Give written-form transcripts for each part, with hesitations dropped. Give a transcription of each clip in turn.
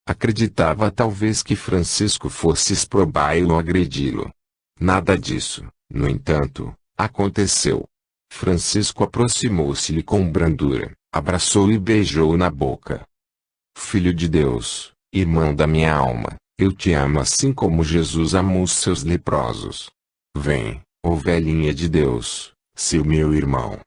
Acreditava talvez que Francisco fosse exprobá-lo ou agredi-lo. Nada disso, no entanto, aconteceu. Francisco aproximou-se-lhe com brandura, abraçou e beijou-o na boca. Filho de Deus, irmão da minha alma, eu te amo assim como Jesus amou os seus leprosos. Vem, ó velhinha de Deus, seu meu irmão.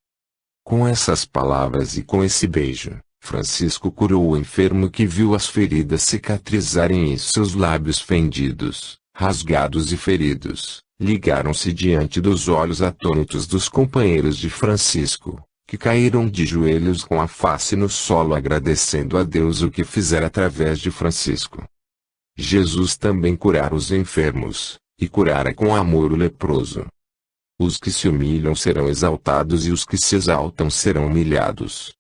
Com essas palavras e com esse beijo, Francisco curou o enfermo que viu as feridas cicatrizarem e seus lábios fendidos, rasgados e feridos, ligaram-se diante dos olhos atônitos dos companheiros de Francisco, que caíram de joelhos com a face no solo agradecendo a Deus o que fizera através de Francisco. Jesus também curara os enfermos, e curara com amor o leproso. Os que se humilham serão exaltados e os que se exaltam serão humilhados.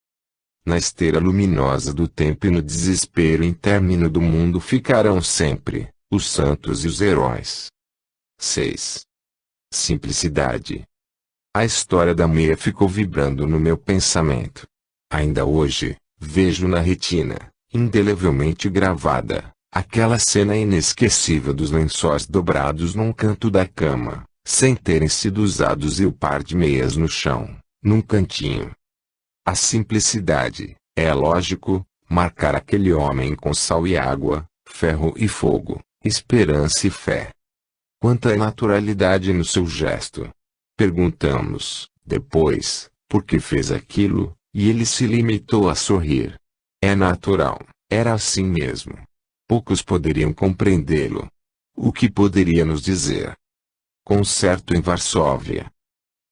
Na esteira luminosa do tempo e no desespero intermino do mundo ficarão sempre os santos e os heróis. 6. Simplicidade. A história da meia ficou vibrando no meu pensamento. Ainda hoje, vejo na retina, indelevelmente gravada, aquela cena inesquecível dos lençóis dobrados num canto da cama, sem terem sido usados e o par de meias no chão, num cantinho. A simplicidade, é lógico, marcar aquele homem com sal e água, ferro e fogo, esperança e fé. Quanta naturalidade no seu gesto! Perguntamos, depois, por que fez aquilo, e ele se limitou a sorrir. É natural, era assim mesmo. Poucos poderiam compreendê-lo. O que poderia nos dizer? Concerto em Varsóvia.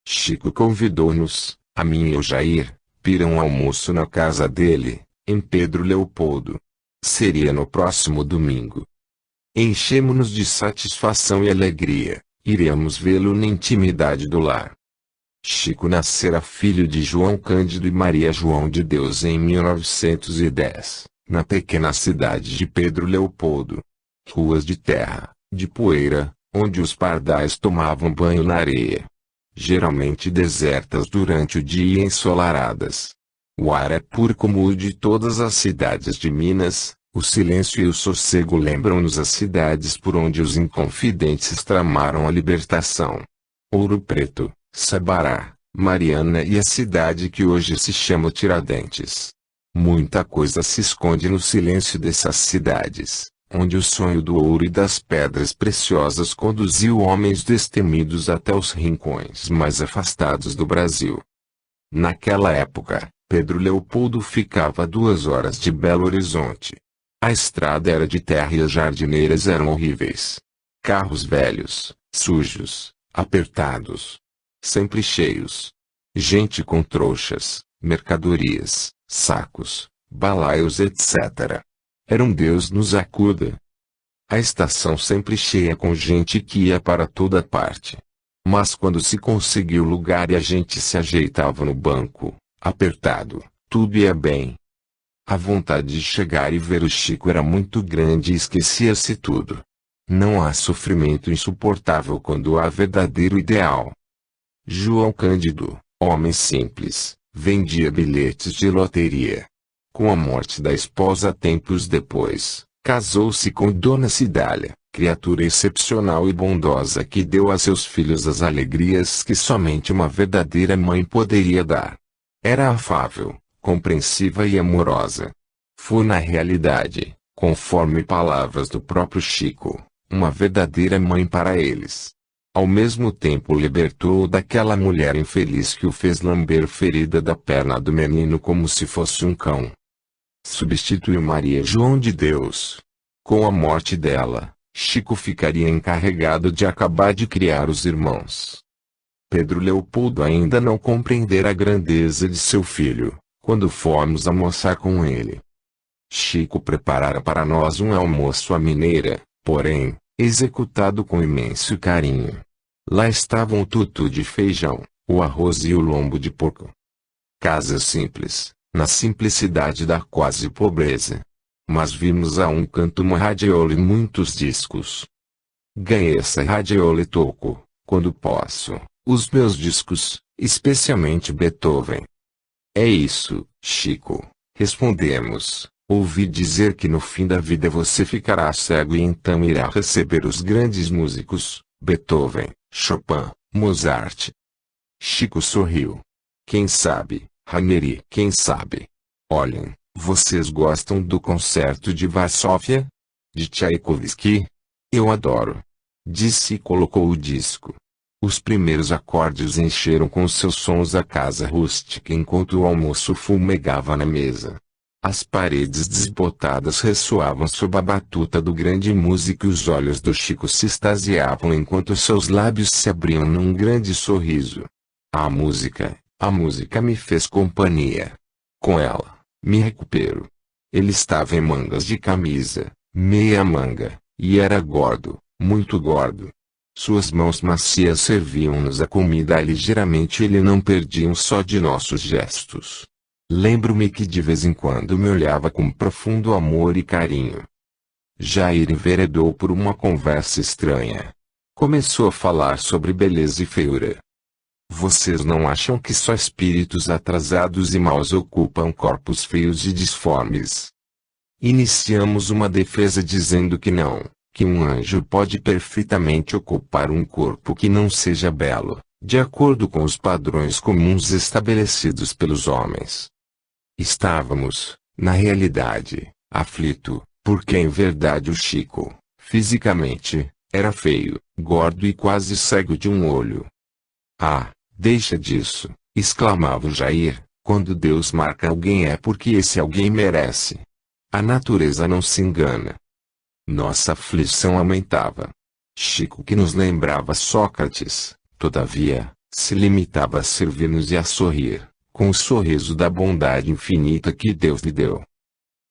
Chico convidou-nos, a mim e ao Jair, para um almoço na casa dele, em Pedro Leopoldo. Seria no próximo domingo. Enchemo-nos de satisfação e alegria. Iremos vê-lo na intimidade do lar. Chico nascera filho de João Cândido e Maria João de Deus em 1910, na pequena cidade de Pedro Leopoldo. Ruas de terra, de poeira, onde os pardais tomavam banho na areia. Geralmente desertas durante o dia e ensolaradas. O ar é puro como o de todas as cidades de Minas. O silêncio e o sossego lembram-nos as cidades por onde os inconfidentes tramaram a libertação. Ouro Preto, Sabará, Mariana e a cidade que hoje se chama Tiradentes. Muita coisa se esconde no silêncio dessas cidades, onde o sonho do ouro e das pedras preciosas conduziu homens destemidos até os rincões mais afastados do Brasil. Naquela época, Pedro Leopoldo ficava a 2 horas de Belo Horizonte. A estrada era de terra e as jardineiras eram horríveis. Carros velhos, sujos, apertados. Sempre cheios. Gente com trouxas, mercadorias, sacos, balaios etc. Era um Deus nos acuda. A estação sempre cheia com gente que ia para toda parte. Mas quando se conseguiu lugar e a gente se ajeitava no banco, apertado, tudo ia bem. A vontade de chegar e ver o Chico era muito grande e esquecia-se tudo. Não há sofrimento insuportável quando há verdadeiro ideal. João Cândido, homem simples, vendia bilhetes de loteria. Com a morte da esposa tempos depois, casou-se com Dona Cidália, criatura excepcional e bondosa que deu a seus filhos as alegrias que somente uma verdadeira mãe poderia dar. Era afável, compreensiva e amorosa. Foi na realidade, conforme palavras do próprio Chico, uma verdadeira mãe para eles. Ao mesmo tempo libertou daquela mulher infeliz que o fez lamber ferida da perna do menino como se fosse um cão. Substituiu Maria João de Deus. Com a morte dela, Chico ficaria encarregado de acabar de criar os irmãos. Pedro Leopoldo ainda não compreendera a grandeza de seu filho, quando fomos almoçar com ele. Chico preparara para nós um almoço à mineira, porém, executado com imenso carinho. Lá estavam o tutu de feijão, o arroz e o lombo de porco. Casa simples, na simplicidade da quase pobreza. Mas vimos a um canto uma radiola e muitos discos. Ganhei essa radiola e toco, quando posso, os meus discos, especialmente Beethoven. É isso, Chico, respondemos, Ouvi dizer que no fim da vida você ficará cego e então irá receber os grandes músicos, Beethoven, Chopin, Mozart. Chico sorriu. Quem sabe, Ranieri? Quem sabe? Olhem, vocês gostam do Concerto de Varsóvia? De Tchaikovsky? Eu adoro. Disse e colocou o disco. Os primeiros acordes encheram com seus sons a casa rústica enquanto o almoço fumegava na mesa. As paredes desbotadas ressoavam sob a batuta do grande músico e os olhos do Chico se extasiavam enquanto seus lábios se abriam num grande sorriso. A música me fez companhia. Com ela, me recupero. Ele estava em mangas de camisa, meia manga, e era gordo, muito gordo. Suas mãos macias serviam-nos a comida e ligeiramente ele não perdia um só de nossos gestos. Lembro-me que de vez em quando me olhava com profundo amor e carinho. Jair enveredou por uma conversa estranha. Começou a falar sobre beleza e feiura. Vocês não acham que só espíritos atrasados e maus ocupam corpos feios e disformes? Iniciamos uma defesa dizendo que não, que um anjo pode perfeitamente ocupar um corpo que não seja belo, de acordo com os padrões comuns estabelecidos pelos homens. Estávamos, na realidade, aflito, porque em verdade o Chico, fisicamente, era feio, gordo e quase cego de um olho. Ah, deixa disso, exclamava o Jair, quando Deus marca alguém é porque esse alguém merece. A natureza não se engana. Nossa aflição aumentava. Chico, que nos lembrava Sócrates, todavia, se limitava a servir-nos e a sorrir, com o sorriso da bondade infinita que Deus lhe deu.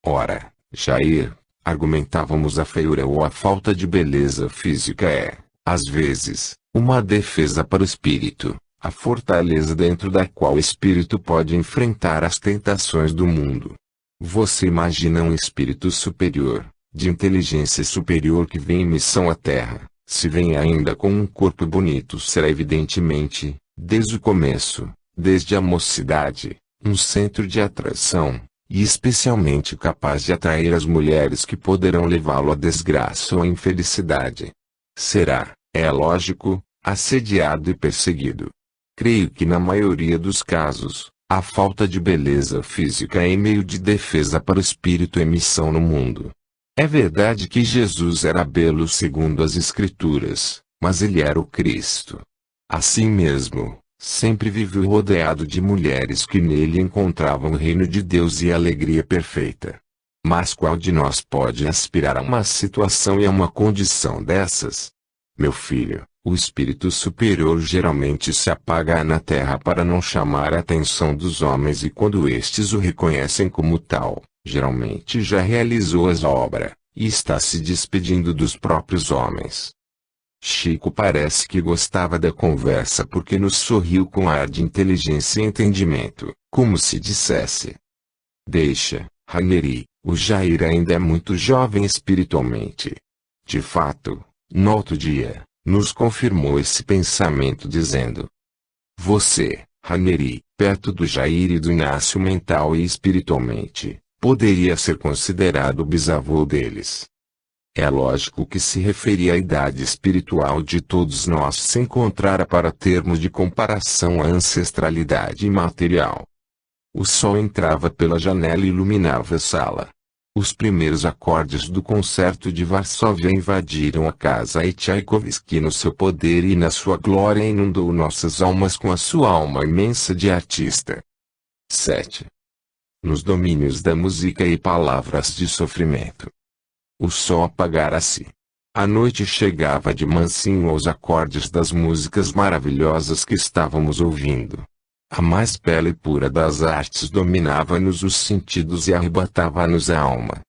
Ora, Jair, argumentávamos, a feiura ou a falta de beleza física é, às vezes, uma defesa para o espírito, a fortaleza dentro da qual o espírito pode enfrentar as tentações do mundo. Você imagina um espírito superior, de inteligência superior que vem em missão à Terra, se vem ainda com um corpo bonito será evidentemente, desde o começo, desde a mocidade, um centro de atração, e especialmente capaz de atrair as mulheres que poderão levá-lo à desgraça ou à infelicidade. Será, é lógico, assediado e perseguido. Creio que na maioria dos casos, a falta de beleza física é meio de defesa para o espírito em missão no mundo. É verdade que Jesus era belo segundo as Escrituras, mas ele era o Cristo. Assim mesmo, sempre viveu rodeado de mulheres que nele encontravam o reino de Deus e a alegria perfeita. Mas qual de nós pode aspirar a uma situação e a uma condição dessas? Meu filho, o espírito superior geralmente se apaga na terra para não chamar a atenção dos homens e quando estes o reconhecem como tal, geralmente já realizou a obra, e está se despedindo dos próprios homens. Chico parece que gostava da conversa porque nos sorriu com ar de inteligência e entendimento, como se dissesse: deixa, Ranieri, o Jair ainda é muito jovem espiritualmente. De fato, no outro dia, nos confirmou esse pensamento dizendo: você, Ranieri, perto do Jair e do Inácio mental e espiritualmente, poderia ser considerado o bisavô deles. É lógico que se referia à idade espiritual de todos nós sem contrária para termos de comparação à ancestralidade imaterial. O sol entrava pela janela e iluminava a sala. Os primeiros acordes do Concerto de Varsóvia invadiram a casa e Tchaikovsky no seu poder e na sua glória inundou nossas almas com a sua alma imensa de artista. 7. Nos domínios da música e palavras de sofrimento. O sol apagara-se. A noite chegava de mansinho aos acordes das músicas maravilhosas que estávamos ouvindo. A mais bela e pura das artes dominava-nos os sentidos e arrebatava-nos a alma.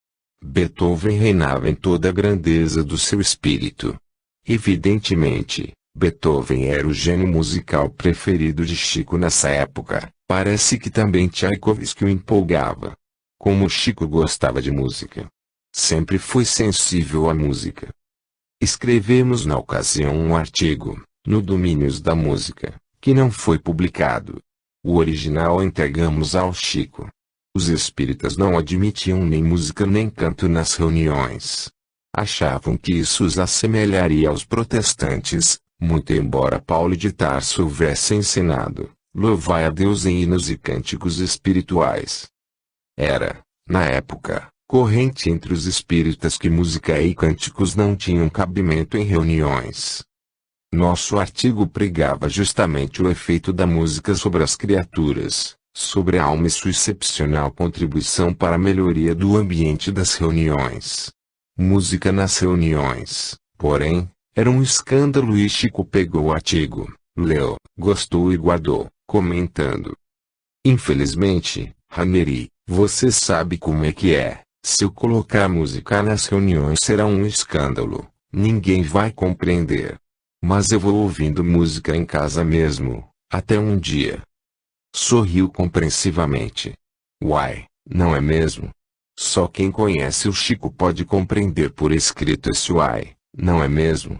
Beethoven reinava em toda a grandeza do seu espírito. Evidentemente, Beethoven era o gênio musical preferido de Chico nessa época. Parece que também Tchaikovsky o empolgava. Como Chico gostava de música. Sempre foi sensível à música. Escrevemos na ocasião um artigo, no Domínios da Música, que não foi publicado. O original entregamos ao Chico. Os espíritas não admitiam nem música nem canto nas reuniões. Achavam que isso os assemelharia aos protestantes, muito embora Paulo de Tarso houvesse ensinado: louvai a Deus em hinos e cânticos espirituais. Era, na época, corrente entre os espíritas que música e cânticos não tinham cabimento em reuniões. Nosso artigo pregava justamente o efeito da música sobre as criaturas, sobre a alma e sua excepcional contribuição para a melhoria do ambiente das reuniões. Música nas reuniões, porém, era um escândalo e Chico pegou o artigo, leu, gostou e guardou, comentando: infelizmente, Ranieri, você sabe como é que é, se eu colocar música nas reuniões será um escândalo, ninguém vai compreender. Mas eu vou ouvindo música em casa mesmo, até um dia. Sorriu compreensivamente. Uai, não é mesmo? Só quem conhece o Chico pode compreender por escrito esse uai, não é mesmo?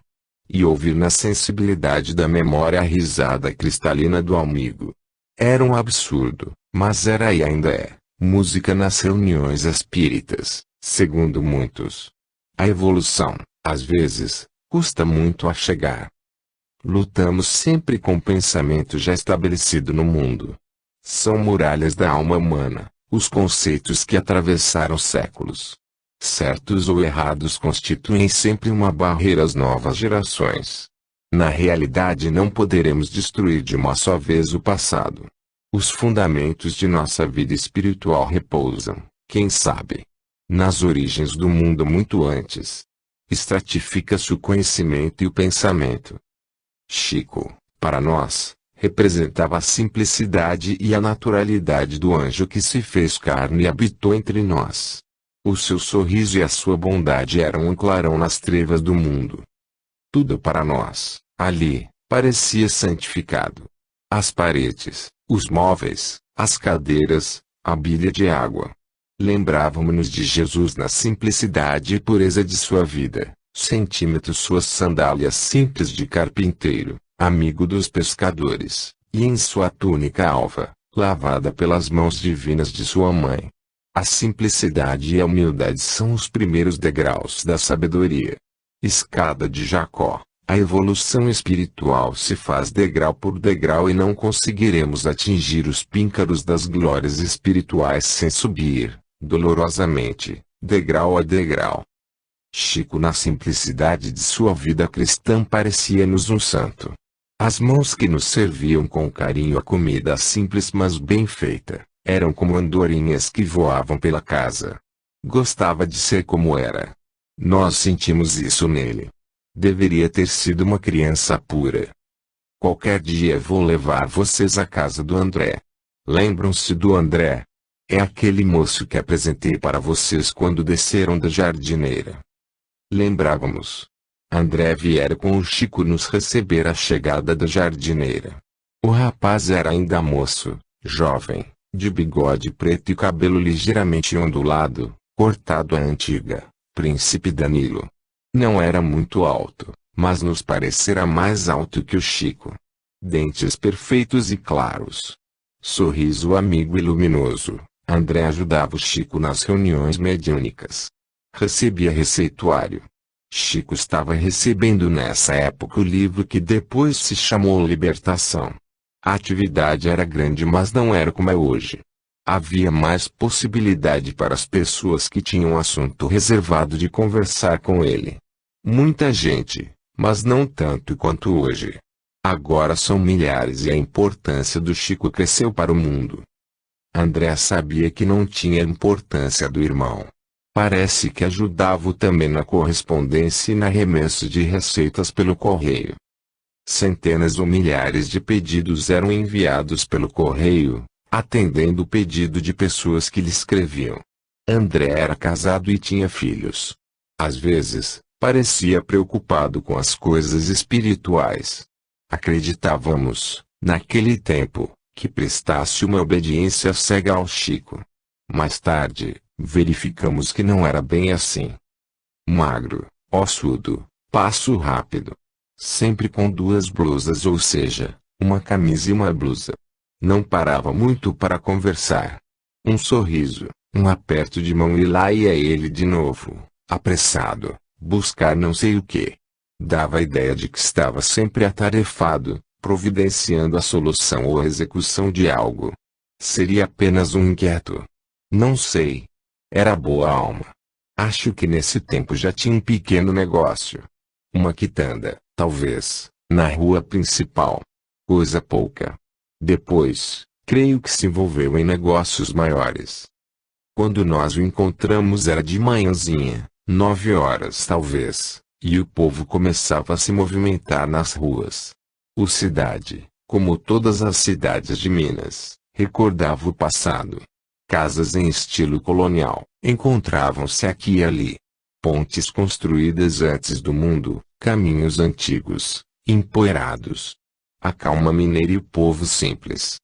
E ouvir na sensibilidade da memória a risada cristalina do amigo. Era um absurdo, mas era e ainda é, música nas reuniões espíritas, segundo muitos. A evolução, às vezes, custa muito a chegar. Lutamos sempre com o pensamento já estabelecido no mundo. São muralhas da alma humana, os conceitos que atravessaram séculos. Certos ou errados constituem sempre uma barreira às novas gerações. Na realidade não poderemos destruir de uma só vez o passado. Os fundamentos de nossa vida espiritual repousam, quem sabe, nas origens do mundo muito antes. Estratifica-se o conhecimento e o pensamento. Chico, para nós, representava a simplicidade e a naturalidade do anjo que se fez carne e habitou entre nós. O seu sorriso e a sua bondade eram um clarão nas trevas do mundo. Tudo para nós, ali, parecia santificado. As paredes, os móveis, as cadeiras, a bilha de água. Lembrávamos-nos de Jesus na simplicidade e pureza de sua vida, centímetros suas sandálias simples de carpinteiro, amigo dos pescadores, e em sua túnica alva, lavada pelas mãos divinas de sua mãe. A simplicidade e a humildade são os primeiros degraus da sabedoria. Escada de Jacó, a evolução espiritual se faz degrau por degrau e não conseguiremos atingir os píncaros das glórias espirituais sem subir, dolorosamente, degrau a degrau. Chico, na simplicidade de sua vida cristã, parecia-nos um santo. As mãos que nos serviam com carinho a comida simples mas bem feita, eram como andorinhas que voavam pela casa. Gostava de ser como era. Nós sentimos isso nele. Deveria ter sido uma criança pura. Qualquer dia vou levar vocês à casa do André. Lembram-se do André? É aquele moço que apresentei para vocês quando desceram da jardineira. Lembrávamos. André viera com o Chico nos receber à chegada da jardineira. O rapaz era ainda moço, jovem, de bigode preto e cabelo ligeiramente ondulado, cortado à antiga, príncipe Danilo. Não era muito alto, mas nos parecera mais alto que o Chico. Dentes perfeitos e claros. Sorriso amigo e luminoso, André ajudava o Chico nas reuniões mediúnicas. Recebia receituário. Chico estava recebendo nessa época o livro que depois se chamou Libertação. A atividade era grande, mas não era como é hoje. Havia mais possibilidade para as pessoas que tinham assunto reservado de conversar com ele. Muita gente, mas não tanto quanto hoje. Agora são milhares e a importância do Chico cresceu para o mundo. André sabia que não tinha importância do irmão. Parece que ajudava-o também na correspondência e na remessa de receitas pelo correio. Centenas ou milhares de pedidos eram enviados pelo correio, atendendo o pedido de pessoas que lhe escreviam. André era casado e tinha filhos. Às vezes, parecia preocupado com as coisas espirituais. Acreditávamos, naquele tempo, que prestasse uma obediência cega ao Chico. Mais tarde, verificamos que não era bem assim. Magro, ossudo, passo rápido. Sempre com duas blusas, ou seja, uma camisa e uma blusa. Não parava muito para conversar. Um sorriso, um aperto de mão e lá ia ele de novo, apressado, buscar não sei o que. Dava a ideia de que estava sempre atarefado, providenciando a solução ou a execução de algo. Seria apenas um inquieto? Não sei. Era boa alma. Acho que nesse tempo já tinha um pequeno negócio. Uma quitanda, talvez, na rua principal. Coisa pouca. Depois, creio que se envolveu em negócios maiores. Quando nós o encontramos era de manhãzinha, 9 horas talvez, e o povo começava a se movimentar nas ruas. O cidade, como todas as cidades de Minas, recordava o passado. Casas em estilo colonial, encontravam-se aqui e ali. Pontes construídas antes do mundo, caminhos antigos, empoeirados. A calma mineira e o povo simples.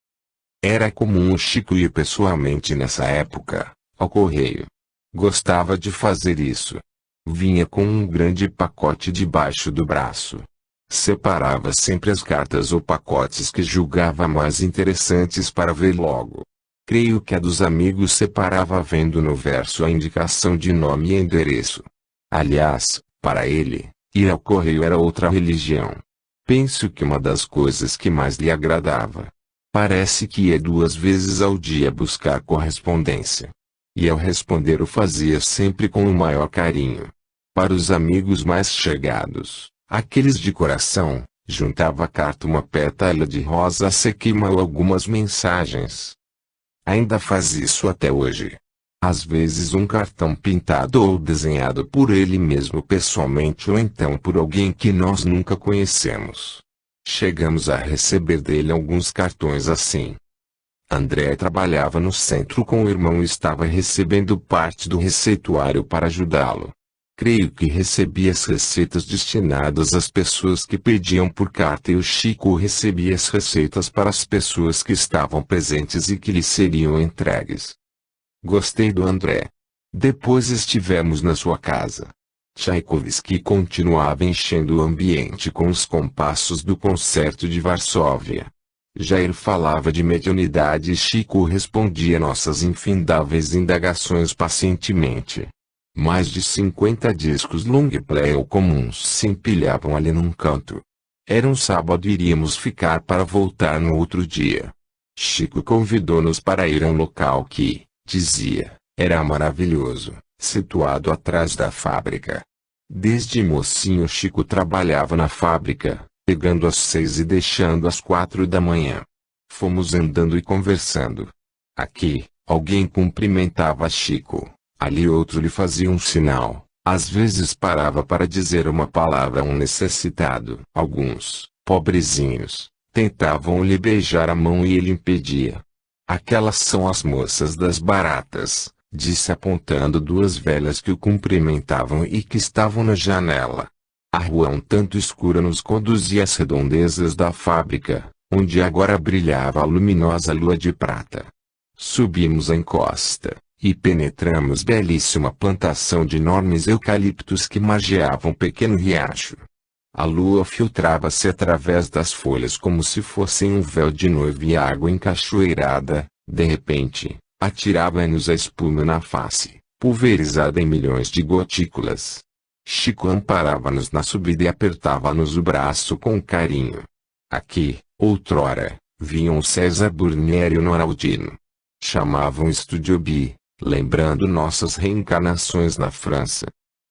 Era comum o Chico ir pessoalmente nessa época, ao correio. Gostava de fazer isso. Vinha com um grande pacote debaixo do braço. Separava sempre as cartas ou pacotes que julgava mais interessantes para ver logo. Creio que a dos amigos separava vendo no verso a indicação de nome e endereço. Aliás, para ele, ir ao correio era outra religião. Penso que uma das coisas que mais lhe agradava. Parece que ia 2 vezes ao dia buscar correspondência. E ao responder o fazia sempre com o maior carinho. Para os amigos mais chegados, aqueles de coração, juntava à carta uma pétala de rosa seca e mal algumas mensagens. Ainda faz isso até hoje. Às vezes um cartão pintado ou desenhado por ele mesmo pessoalmente ou então por alguém que nós nunca conhecemos. Chegamos a receber dele alguns cartões assim. André trabalhava no centro com o irmão e estava recebendo parte do receituário para ajudá-lo. Creio que recebia as receitas destinadas às pessoas que pediam por carta e o Chico recebia as receitas para as pessoas que estavam presentes e que lhe seriam entregues. Gostei do André. Depois estivemos na sua casa. Tchaikovsky continuava enchendo o ambiente com os compassos do Concerto de Varsóvia. Jair falava de mediunidade e Chico respondia nossas infindáveis indagações pacientemente. Mais de 50 discos long play ou comuns se empilhavam ali num canto. Era um sábado e iríamos ficar para voltar no outro dia. Chico convidou-nos para ir a um local que, dizia, era maravilhoso, situado atrás da fábrica. Desde mocinho Chico trabalhava na fábrica, pegando às 6 e deixando às 4 da manhã. Fomos andando e conversando. Aqui, alguém cumprimentava Chico. Ali outro lhe fazia um sinal, às vezes parava para dizer uma palavra a um necessitado. Alguns, pobrezinhos, tentavam lhe beijar a mão e ele impedia. Aquelas são as moças das baratas, disse apontando 2 velhas que o cumprimentavam e que estavam na janela. A rua um tanto escura nos conduzia às redondezas da fábrica, onde agora brilhava a luminosa lua de prata. Subimos a encosta e penetramos belíssima plantação de enormes eucaliptos que margeavam um pequeno riacho. A lua filtrava-se através das folhas como se fossem um véu de noiva e a água encachoeirada, de repente, atirava-nos a espuma na face, pulverizada em milhões de gotículas. Chico amparava-nos na subida e apertava-nos o braço com carinho. Aqui, outrora, vinham César Burnier e o Noraldino. Chamavam Estudiobi, lembrando nossas reencarnações na França.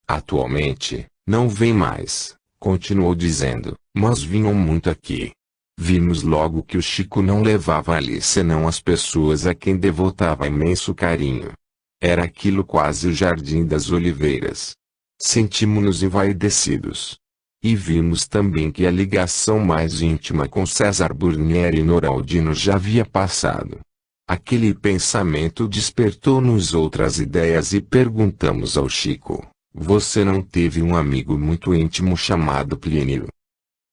Atualmente, não vem mais, continuou dizendo, mas vinham muito aqui. Vimos logo que o Chico não levava ali senão as pessoas a quem devotava imenso carinho. Era aquilo quase o Jardim das Oliveiras. Sentimos-nos envaidecidos. E vimos também que a ligação mais íntima com César Burnier e Noraldino já havia passado. Aquele pensamento despertou-nos outras ideias e perguntamos ao Chico, você não teve um amigo muito íntimo chamado Plínio?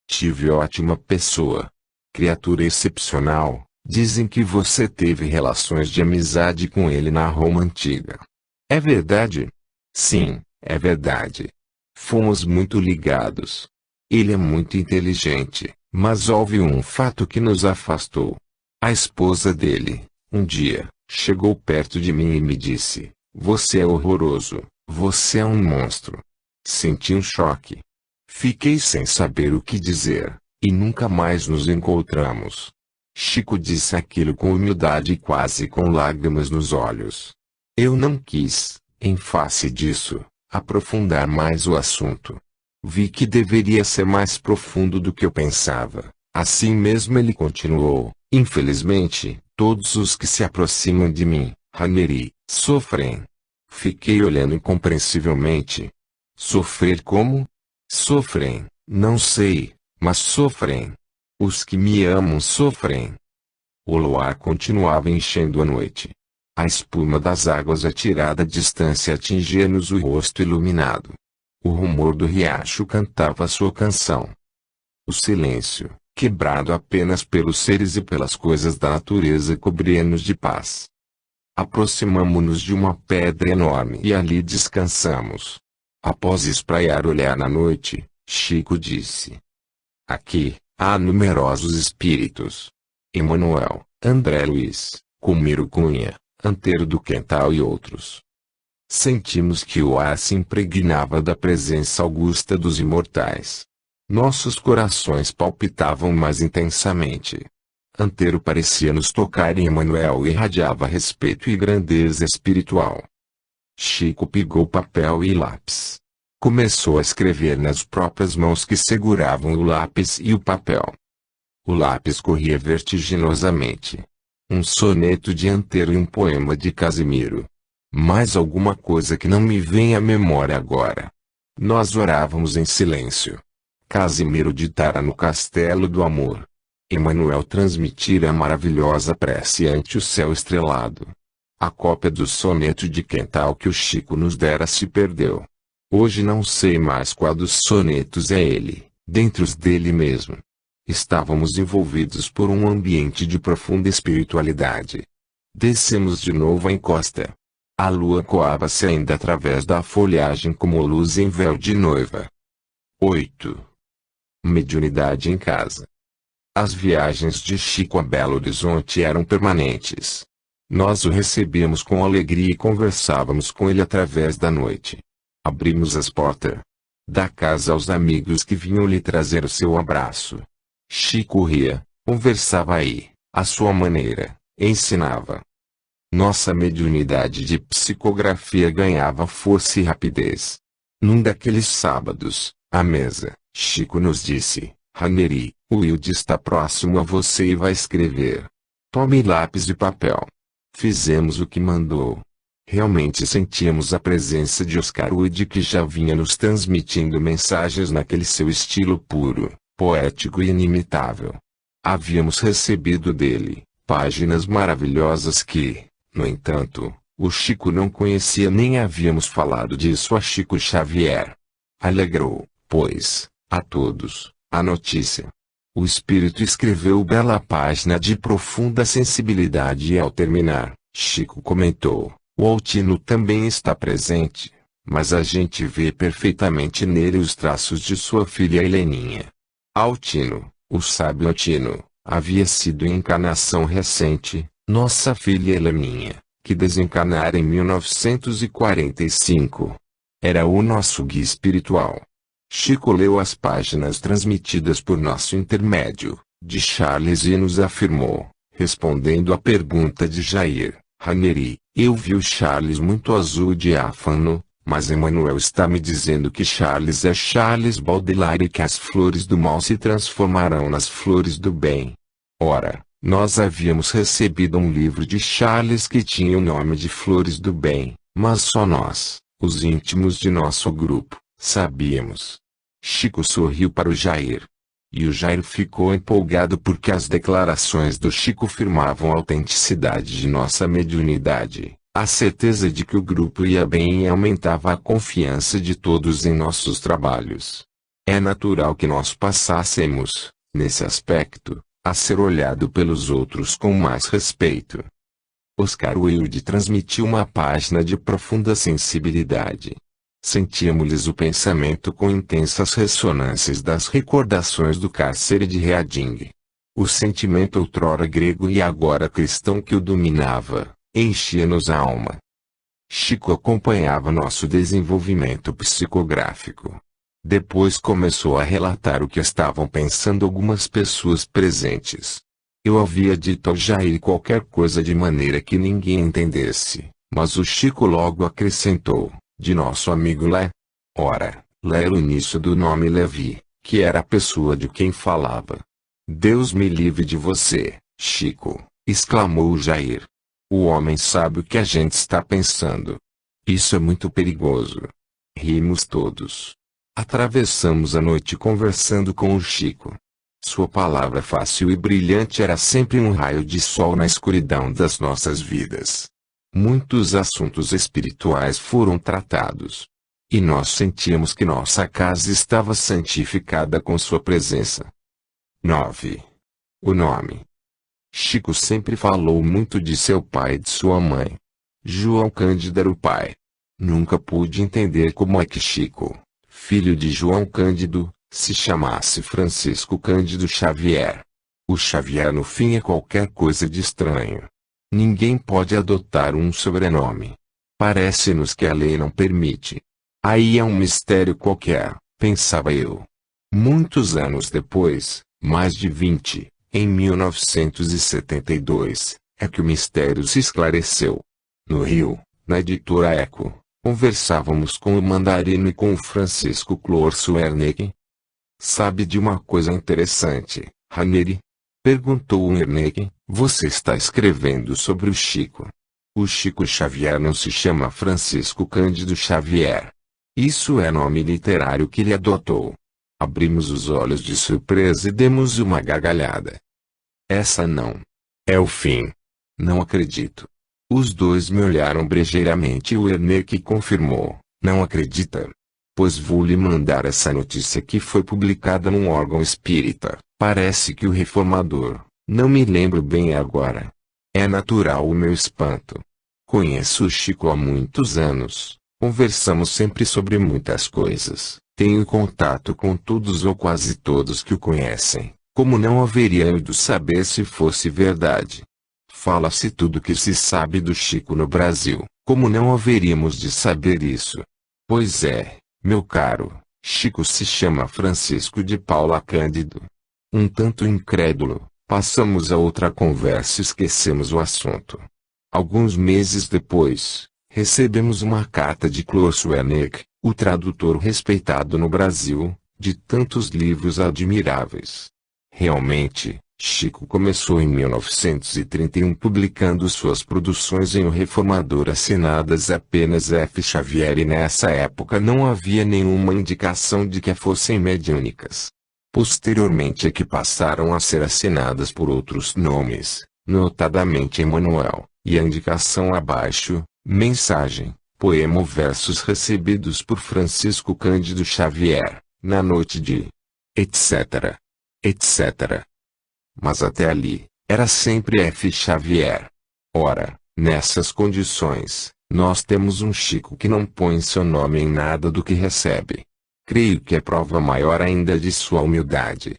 Tive ótima pessoa. Criatura excepcional, dizem que você teve relações de amizade com ele na Roma Antiga. É verdade? Sim, é verdade. Fomos muito ligados. Ele é muito inteligente, mas houve um fato que nos afastou. A esposa dele, um dia, Chegou perto de mim e me disse: "Você é horroroso, você é um monstro." Senti um choque. Fiquei sem saber o que dizer, e nunca mais nos encontramos. Chico disse aquilo com humildade e quase com lágrimas nos olhos. Eu não quis, em face disso, aprofundar mais o assunto. Vi que deveria ser mais profundo do que eu pensava. Assim mesmo ele continuou: "Infelizmente, todos os que se aproximam de mim, Ranieri, sofrem." Fiquei olhando incompreensivelmente. Sofrer como? Sofrem, não sei, mas sofrem. Os que me amam sofrem. O luar continuava enchendo a noite. A espuma das águas a tirada distância atingia-nos o rosto iluminado. O rumor do riacho cantava sua canção. O silêncio, quebrado apenas pelos seres e pelas coisas da natureza, cobria-nos de paz. Aproximamo-nos de uma pedra enorme e ali descansamos. Após espraiar olhar na noite, Chico disse: "Aqui, há numerosos espíritos. Emanuel, André Luiz, Comiro Cunha, Antero do Quental e outros." Sentimos que o ar se impregnava da presença augusta dos imortais. Nossos corações palpitavam mais intensamente. Antero parecia nos tocar e Emanuel irradiava respeito e grandeza espiritual. Chico pegou papel e lápis. Começou a escrever nas próprias mãos que seguravam o lápis e o papel. O lápis corria vertiginosamente. Um soneto de Antero e um poema de Casimiro. Mais alguma coisa que não me vem à memória agora. Nós orávamos em silêncio. Casimiro ditara no Castelo do Amor. Emanuel transmitira a maravilhosa prece ante o céu estrelado. A cópia do soneto de Quental que o Chico nos dera se perdeu. Hoje não sei mais qual dos sonetos é ele, dentre os dele mesmo. Estávamos envolvidos por um ambiente de profunda espiritualidade. Descemos de novo a encosta. A lua coava-se ainda através da folhagem como luz em véu de noiva. 8. Mediunidade em casa. As viagens de Chico a Belo Horizonte eram permanentes. Nós o recebíamos com alegria e conversávamos com ele através da noite. Abrimos as portas da casa aos amigos que vinham lhe trazer o seu abraço. Chico ria, conversava aí, à sua maneira, ensinava. Nossa mediunidade de psicografia ganhava força e rapidez. Num daqueles sábados, à mesa, Chico nos disse: "Ranieri, o Wilde está próximo a você e vai escrever. Tome lápis e papel." Fizemos o que mandou. Realmente sentíamos a presença de Oscar Wilde, que já vinha nos transmitindo mensagens naquele seu estilo puro, poético e inimitável. Havíamos recebido dele páginas maravilhosas que, no entanto, o Chico não conhecia, nem havíamos falado disso a Chico Xavier. Alegrou, pois, a todos, a notícia. O espírito escreveu bela página de profunda sensibilidade e ao terminar, Chico comentou: "O Altino também está presente, mas a gente vê perfeitamente nele os traços de sua filha Heleninha." Altino, o sábio Altino, havia sido em encarnação recente, nossa filha Heleninha, que desencarnara em 1945. Era o nosso guia espiritual. Chico leu as páginas transmitidas por nosso intermédio, de Charles, e nos afirmou, respondendo à pergunta de Jair: "Ranieri, eu vi o Charles muito azul e diáfano, mas Emanuel está me dizendo que Charles é Charles Baudelaire e que as flores do mal se transformarão nas flores do bem." Ora, nós havíamos recebido um livro de Charles que tinha o nome de Flores do Bem, mas só nós, os íntimos de nosso grupo, sabíamos. Chico sorriu para o Jair. E o Jair ficou empolgado porque as declarações do Chico firmavam a autenticidade de nossa mediunidade, a certeza de que o grupo ia bem e aumentava a confiança de todos em nossos trabalhos. É natural que nós passássemos, nesse aspecto, a ser olhado pelos outros com mais respeito. Oscar Wilde transmitiu uma página de profunda sensibilidade. Sentíamos-lhes o pensamento com intensas ressonâncias das recordações do cárcere de Reading. O sentimento outrora grego e agora cristão que o dominava, enchia-nos a alma. Chico acompanhava nosso desenvolvimento psicográfico. Depois começou a relatar o que estavam pensando algumas pessoas presentes. Eu havia dito ao Jair qualquer coisa de maneira que ninguém entendesse, mas o Chico logo acrescentou, de nosso amigo Lé. Ora, Lé era o início do nome Levi, que era a pessoa de quem falava. Deus me livre de você, Chico, exclamou o Jair. O homem sabe o que a gente está pensando. Isso é muito perigoso. Rimos todos. Atravessamos a noite conversando com o Chico. Sua palavra fácil e brilhante era sempre um raio de sol na escuridão das nossas vidas. Muitos assuntos espirituais foram tratados. E nós sentíamos que nossa casa estava santificada com sua presença. 9. O nome. Chico sempre falou muito de seu pai e de sua mãe. João Cândido era o pai. Nunca pude entender como é que Chico, filho de João Cândido, se chamasse Francisco Cândido Xavier. O Xavier no fim é qualquer coisa de estranho. Ninguém pode adotar um sobrenome. Parece-nos que a lei não permite. Aí é um mistério qualquer, pensava eu. Muitos anos depois, mais de 20, em 1972, é que o mistério se esclareceu. No Rio, na editora Eco, conversávamos com o Mandarino e com o Francisco Clorso Werneck. Sabe de uma coisa interessante, Ranieri? Perguntou o Werneck. Você está escrevendo sobre o Chico. O Chico Xavier não se chama Francisco Cândido Xavier. Isso é nome literário que ele adotou. Abrimos os olhos de surpresa e demos uma gargalhada. Essa não. É o fim. Não acredito. Os dois me olharam brejeiramente e o Werneck confirmou. Não acredita? Pois vou lhe mandar essa notícia que foi publicada num órgão espírita. Parece que o Reformador. Não me lembro bem agora. É natural o meu espanto. Conheço o Chico há muitos anos. Conversamos sempre sobre muitas coisas. Tenho contato com todos ou quase todos que o conhecem. Como não haveria eu de saber se fosse verdade? Fala-se tudo que se sabe do Chico no Brasil. Como não haveríamos de saber isso? Pois é, meu caro, Chico se chama Francisco de Paula Cândido. Um tanto incrédulo, passamos a outra conversa e esquecemos o assunto. Alguns meses depois, recebemos uma carta de Clorso Werneck, o tradutor respeitado no Brasil, de tantos livros admiráveis. Realmente, Chico começou em 1931 publicando suas produções em O Reformador assinadas apenas F. Xavier e nessa época não havia nenhuma indicação de que fossem mediúnicas. Posteriormente é que passaram a ser assinadas por outros nomes, notadamente Emmanuel, e a indicação abaixo, mensagem, poema ou versos recebidos por Francisco Cândido Xavier, na noite de... etc. etc. Mas até ali, era sempre F. Xavier. Ora, nessas condições, nós temos um Chico que não põe seu nome em nada do que recebe. Creio que é prova maior ainda de sua humildade.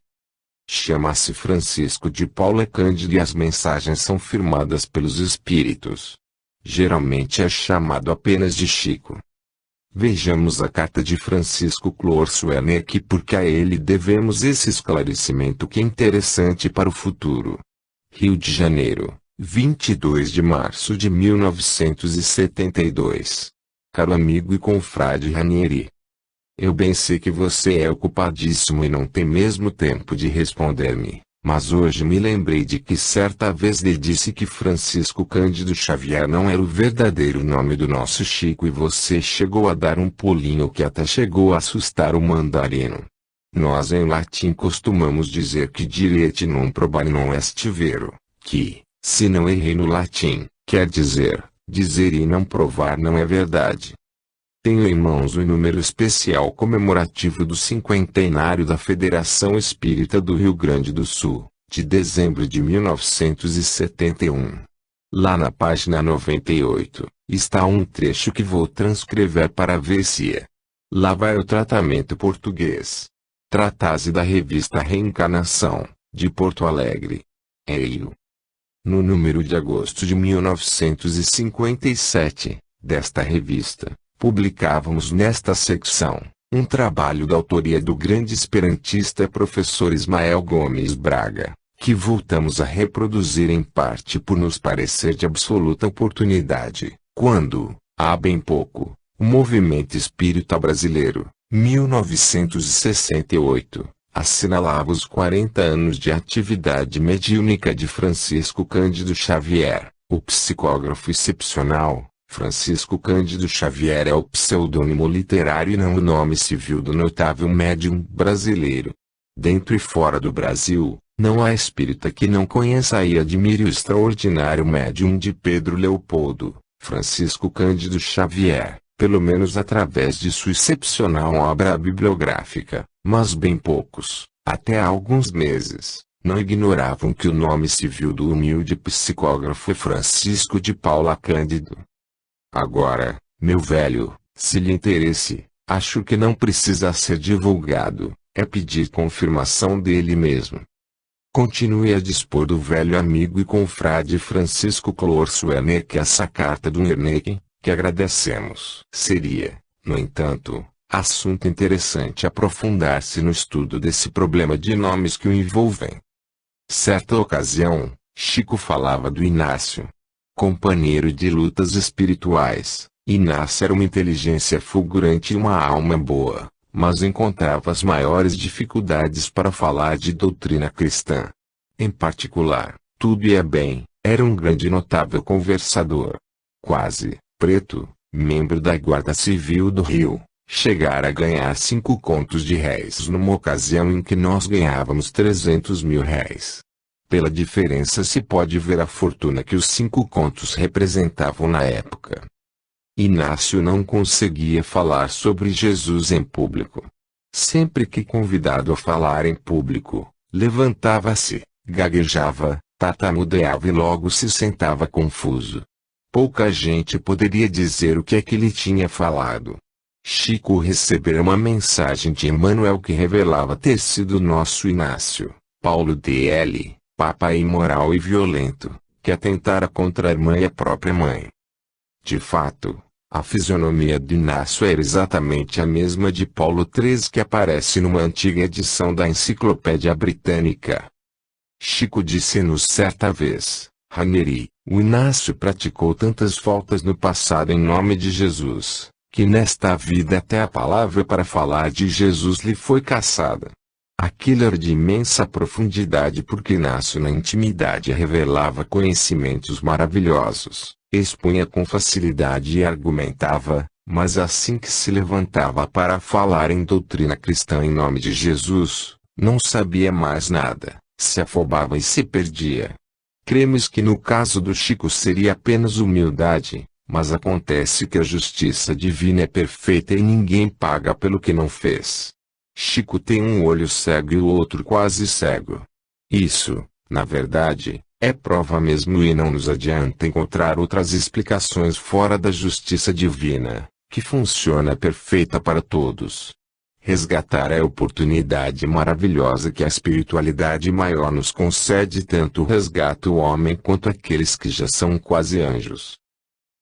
Chama-se Francisco de Paula Cândido e as mensagens são firmadas pelos espíritos. Geralmente é chamado apenas de Chico. Vejamos a carta de Francisco Clorso Werneck porque a ele devemos esse esclarecimento que é interessante para o futuro. Rio de Janeiro, 22 de março de 1972. Caro amigo e confrade Ranieri. Eu bem sei que você é ocupadíssimo e não tem mesmo tempo de responder-me, mas hoje me lembrei de que certa vez lhe disse que Francisco Cândido Xavier não era o verdadeiro nome do nosso Chico e você chegou a dar um pulinho que até chegou a assustar o Mandarino. Nós em latim costumamos dizer que direite non probare non est vero, que, se não errei no latim, quer dizer e não provar não é verdade. Tenho em mãos o número especial comemorativo do cinquentenário da Federação Espírita do Rio Grande do Sul, de dezembro de 1971. Lá na página 98, está um trecho que vou transcrever para ver se é. Lá vai o tratamento português. Trata-se da revista Reencarnação, de Porto Alegre. Eio. No número de agosto de 1957, desta revista, publicávamos nesta secção um trabalho da autoria do grande esperantista professor Ismael Gomes Braga, que voltamos a reproduzir em parte por nos parecer de absoluta oportunidade, quando, há bem pouco, o movimento espírita brasileiro, 1968, assinalava os 40 anos de atividade mediúnica de Francisco Cândido Xavier, o psicógrafo excepcional. Francisco Cândido Xavier é o pseudônimo literário e não o nome civil do notável médium brasileiro. Dentro e fora do Brasil, não há espírita que não conheça e admire o extraordinário médium de Pedro Leopoldo, Francisco Cândido Xavier, pelo menos através de sua excepcional obra bibliográfica, mas bem poucos, até há alguns meses, não ignoravam que o nome civil do humilde psicógrafo é Francisco de Paula Cândido. Agora, meu velho, se lhe interesse, acho que não precisa ser divulgado, é pedir confirmação dele mesmo. Continue a dispor do velho amigo e confrade Francisco Clorso Werneck essa carta do Werneck, que agradecemos. Seria, no entanto, assunto interessante aprofundar-se no estudo desse problema de nomes que o envolvem. Certa ocasião, Chico falava do Inácio. Companheiro de lutas espirituais, Inácio era uma inteligência fulgurante e uma alma boa, mas encontrava as maiores dificuldades para falar de doutrina cristã. Em particular, tudo ia bem, era um grande e notável conversador. Quase, preto, membro da Guarda Civil do Rio, chegara a ganhar 5 contos de réis numa ocasião em que nós ganhávamos 300 mil réis. Pela diferença se pode ver a fortuna que os 5 contos representavam na época. Inácio não conseguia falar sobre Jesus em público. Sempre que convidado a falar em público, levantava-se, gaguejava, tartamudeava e logo se sentava confuso. Pouca gente poderia dizer o que é que lhe tinha falado. Chico recebera uma mensagem de Emmanuel que revelava ter sido nosso Inácio, Paulo D.L., papa imoral e violento, que atentara contra a irmã e a própria mãe. De fato, a fisionomia de Inácio era exatamente a mesma de Paulo XIII que aparece numa antiga edição da Enciclopédia Britânica. Chico disse-nos certa vez, Ranieri, o Inácio praticou tantas faltas no passado em nome de Jesus, que nesta vida até a palavra para falar de Jesus lhe foi caçada. Aquilo era de imensa profundidade porque Inácio na intimidade revelava conhecimentos maravilhosos, expunha com facilidade e argumentava, mas assim que se levantava para falar em doutrina cristã em nome de Jesus, não sabia mais nada, se afobava e se perdia. Cremos que no caso do Chico seria apenas humildade, mas acontece que a justiça divina é perfeita e ninguém paga pelo que não fez. Chico tem um olho cego e o outro quase cego. Isso, na verdade, é prova mesmo e não nos adianta encontrar outras explicações fora da justiça divina, que funciona perfeita para todos. Resgatar a oportunidade maravilhosa que a espiritualidade maior nos concede tanto resgata o homem quanto aqueles que já são quase anjos.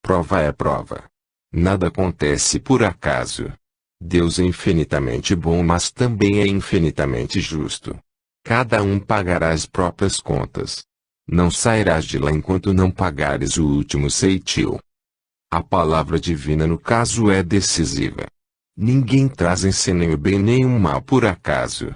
Prova é prova. Nada acontece por acaso. Deus é infinitamente bom mas também é infinitamente justo. Cada um pagará as próprias contas. Não sairás de lá enquanto não pagares o último ceitil. A palavra divina no caso é decisiva. Ninguém traz em si nem o bem nem o mal por acaso.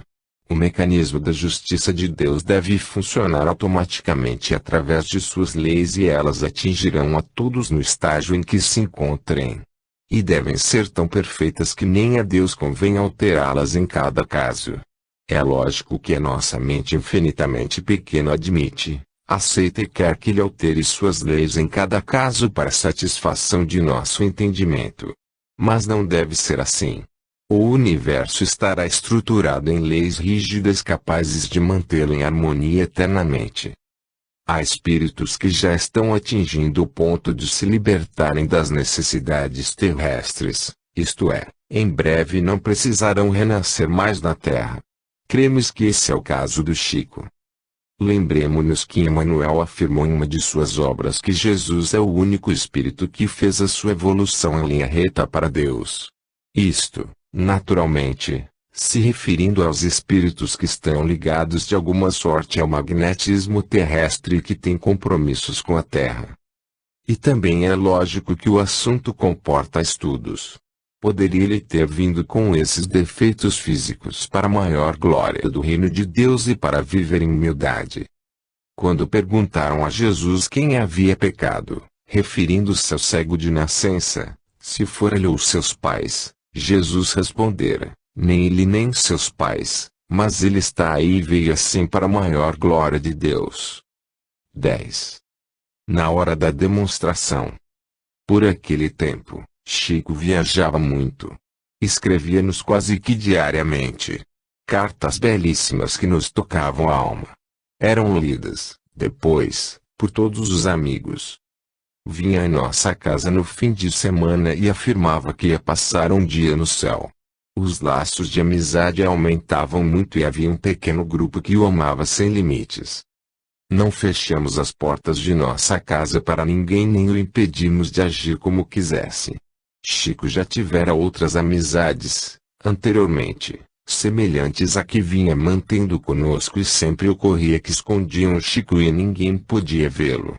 O mecanismo da justiça de Deus deve funcionar automaticamente através de suas leis e elas atingirão a todos no estágio em que se encontrem. E devem ser tão perfeitas que nem a Deus convém alterá-las em cada caso. É lógico que a nossa mente infinitamente pequena admite, aceita e quer que lhe altere suas leis em cada caso para satisfação de nosso entendimento. Mas não deve ser assim. O universo estará estruturado em leis rígidas capazes de mantê-lo em harmonia eternamente. Há espíritos que já estão atingindo o ponto de se libertarem das necessidades terrestres, isto é, em breve não precisarão renascer mais na Terra. Cremos que esse é o caso do Chico. Lembremo-nos que Emmanuel afirmou em uma de suas obras que Jesus é o único espírito que fez a sua evolução em linha reta para Deus. Isto, naturalmente, se referindo aos espíritos que estão ligados de alguma sorte ao magnetismo terrestre e que têm compromissos com a Terra. E também é lógico que o assunto comporta estudos. Poderia ele ter vindo com esses defeitos físicos para a maior glória do reino de Deus e para viver em humildade? Quando perguntaram a Jesus quem havia pecado, referindo-se ao cego de nascença, se fora ele ou seus pais, Jesus respondera: nem ele nem seus pais, mas ele está aí e veio assim para a maior glória de Deus. 10. Na hora da demonstração. Por aquele tempo, Chico viajava muito. Escrevia-nos quase que diariamente cartas belíssimas que nos tocavam a alma. Eram lidas, depois, por todos os amigos. Vinha em nossa casa no fim de semana e afirmava que ia passar um dia no céu. Os laços de amizade aumentavam muito e havia um pequeno grupo que o amava sem limites. Não fechamos as portas de nossa casa para ninguém nem o impedimos de agir como quisesse. Chico já tivera outras amizades, anteriormente, semelhantes à que vinha mantendo conosco e sempre ocorria que escondiam Chico e ninguém podia vê-lo.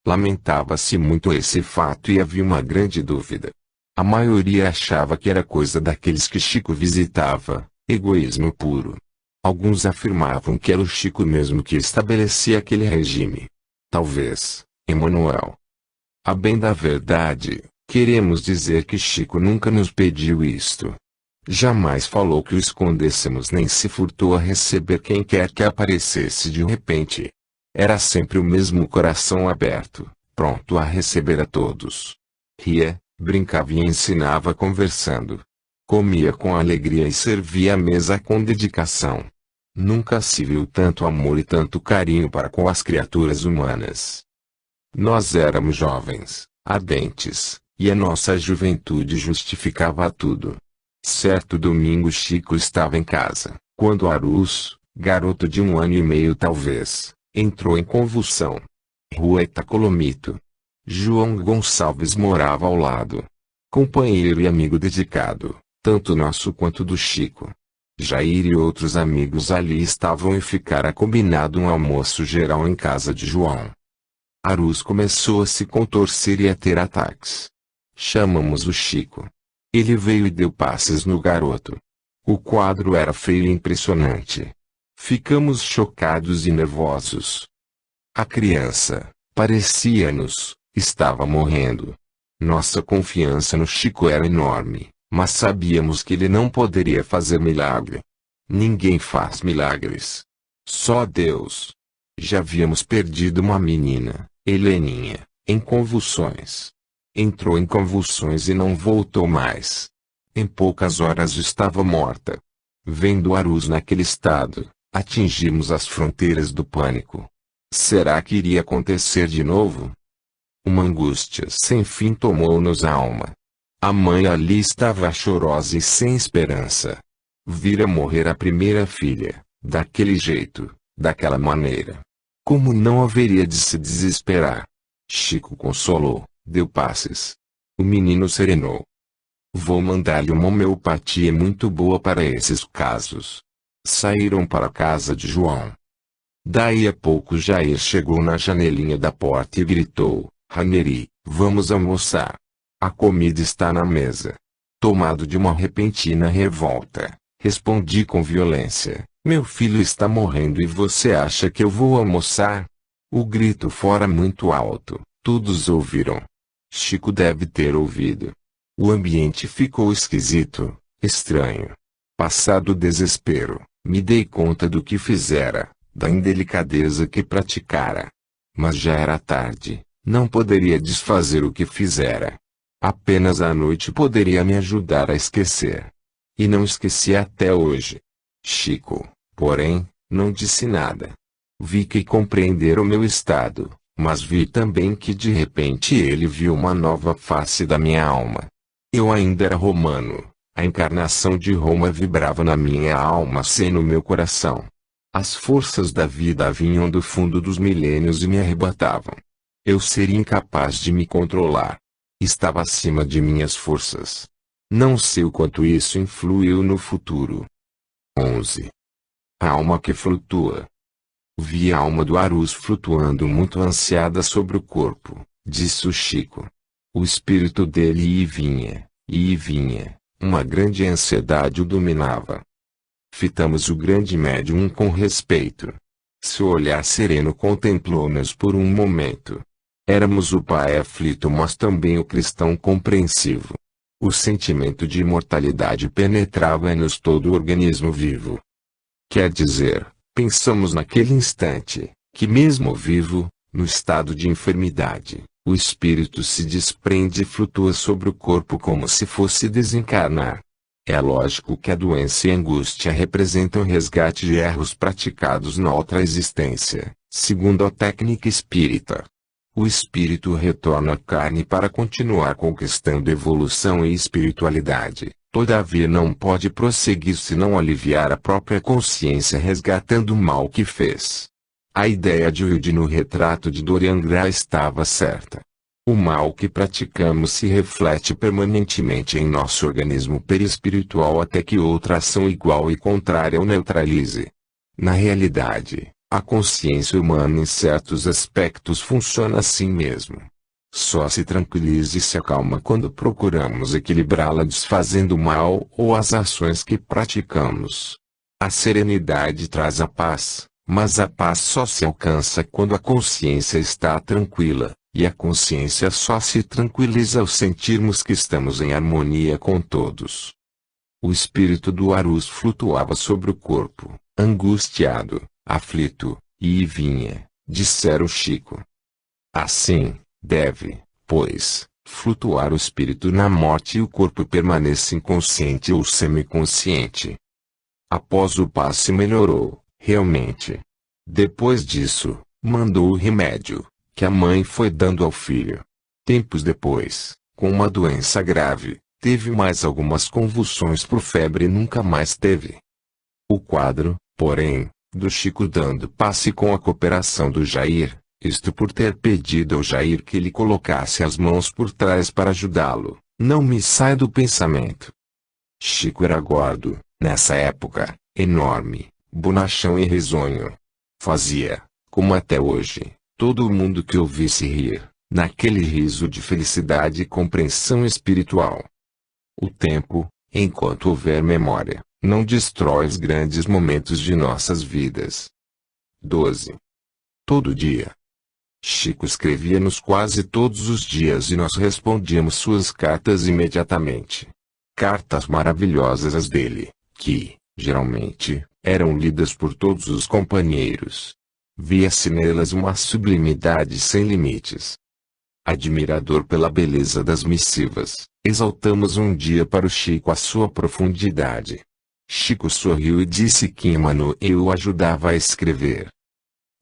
Lamentava-se muito esse fato e havia uma grande dúvida. A maioria achava que era coisa daqueles que Chico visitava, egoísmo puro. Alguns afirmavam que era o Chico mesmo que estabelecia aquele regime. Talvez, Emmanuel. A bem da verdade, queremos dizer que Chico nunca nos pediu isto. Jamais falou que o escondêssemos nem se furtou a receber quem quer que aparecesse de repente. Era sempre o mesmo coração aberto, pronto a receber a todos. Ria, brincava e ensinava conversando. Comia com alegria e servia a mesa com dedicação. Nunca se viu tanto amor e tanto carinho para com as criaturas humanas. Nós éramos jovens, ardentes, e a nossa juventude justificava tudo. Certo domingo Chico estava em casa, quando Arus, garoto de 1 ano e meio talvez, entrou em convulsão. Rua Itacolomito. João Gonçalves morava ao lado. Companheiro e amigo dedicado, tanto nosso quanto do Chico. Jair e outros amigos ali estavam e ficara combinado um almoço geral em casa de João. Arus começou a se contorcer e a ter ataques. Chamamos o Chico. Ele veio e deu passes no garoto. O quadro era feio e impressionante. Ficamos chocados e nervosos. A criança, parecia-nos, estava morrendo. Nossa confiança no Chico era enorme, mas sabíamos que ele não poderia fazer milagre. Ninguém faz milagres. Só Deus. Já havíamos perdido uma menina, Heleninha, em convulsões. Entrou em convulsões e não voltou mais. Em poucas horas estava morta. Vendo Arus naquele estado, atingimos as fronteiras do pânico. Será que iria acontecer de novo? Uma angústia sem fim tomou-nos a alma. A mãe ali estava chorosa e sem esperança. Vira morrer a primeira filha, daquele jeito, daquela maneira. Como não haveria de se desesperar? Chico consolou, deu passes. O menino serenou. Vou mandar-lhe uma homeopatia muito boa para esses casos. Saíram para a casa de João. Daí a pouco Jair chegou na janelinha da porta e gritou: Raneri, vamos almoçar. A comida está na mesa. Tomado de uma repentina revolta, respondi com violência: meu filho está morrendo e você acha que eu vou almoçar? O grito fora muito alto, todos ouviram. Chico deve ter ouvido. O ambiente ficou esquisito, estranho. Passado o desespero, me dei conta do que fizera, da indelicadeza que praticara. Mas já era tarde, não poderia desfazer o que fizera. Apenas a noite poderia me ajudar a esquecer. E não esqueci até hoje. Chico, porém, não disse nada. Vi que compreendera o meu estado, mas vi também que de repente ele viu uma nova face da minha alma. Eu ainda era romano, a encarnação de Roma vibrava na minha alma sem no meu coração. As forças da vida vinham do fundo dos milênios e me arrebatavam. Eu seria incapaz de me controlar. Estava acima de minhas forças. Não sei o quanto isso influiu no futuro. 11. A alma que flutua. Vi a alma do Arus flutuando muito ansiada sobre o corpo, disse o Chico. O espírito dele ia e vinha, uma grande ansiedade o dominava. Fitamos o grande médium com respeito. Seu olhar sereno contemplou-nos por um momento. Éramos o pai aflito, mas também o cristão compreensivo. O sentimento de imortalidade penetrava-nos todo o organismo vivo. Quer dizer, pensamos naquele instante, que mesmo vivo, no estado de enfermidade, o espírito se desprende e flutua sobre o corpo como se fosse desencarnar. É lógico que a doença e a angústia representam o resgate de erros praticados na outra existência, segundo a técnica espírita. O espírito retorna à carne para continuar conquistando evolução e espiritualidade, todavia não pode prosseguir se não aliviar a própria consciência resgatando o mal que fez. A ideia de Wilde no retrato de Dorian Gray estava certa. O mal que praticamos se reflete permanentemente em nosso organismo perispiritual até que outra ação igual e contrária o neutralize. Na realidade, a consciência humana em certos aspectos funciona assim mesmo. Só se tranquiliza e se acalma quando procuramos equilibrá-la desfazendo o mal ou as ações que praticamos. A serenidade traz a paz, mas a paz só se alcança quando a consciência está tranquila. E a consciência só se tranquiliza ao sentirmos que estamos em harmonia com todos. O espírito do Arus flutuava sobre o corpo, angustiado, aflito, e vinha, dissera o Chico. Assim, deve, pois, flutuar o espírito na morte e o corpo permanece inconsciente ou semiconsciente. Após o passe melhorou, realmente. Depois disso, mandou o remédio que a mãe foi dando ao filho. Tempos depois, com uma doença grave, teve mais algumas convulsões por febre e nunca mais teve. O quadro, porém, do Chico dando passe com a cooperação do Jair, isto por ter pedido ao Jair que lhe colocasse as mãos por trás para ajudá-lo, não me sai do pensamento. Chico era gordo, nessa época, enorme, bonachão e risonho. Fazia, como até hoje, todo mundo que ouvisse rir, naquele riso de felicidade e compreensão espiritual. O tempo, enquanto houver memória, não destrói os grandes momentos de nossas vidas. 12. Todo dia. Chico escrevia-nos quase todos os dias e nós respondíamos suas cartas imediatamente. Cartas maravilhosas as dele, que, geralmente, eram lidas por todos os companheiros. Via-se nelas uma sublimidade sem limites. Admirador pela beleza das missivas, exaltamos um dia para o Chico a sua profundidade. Chico sorriu e disse que Emmanuel o ajudava a escrever.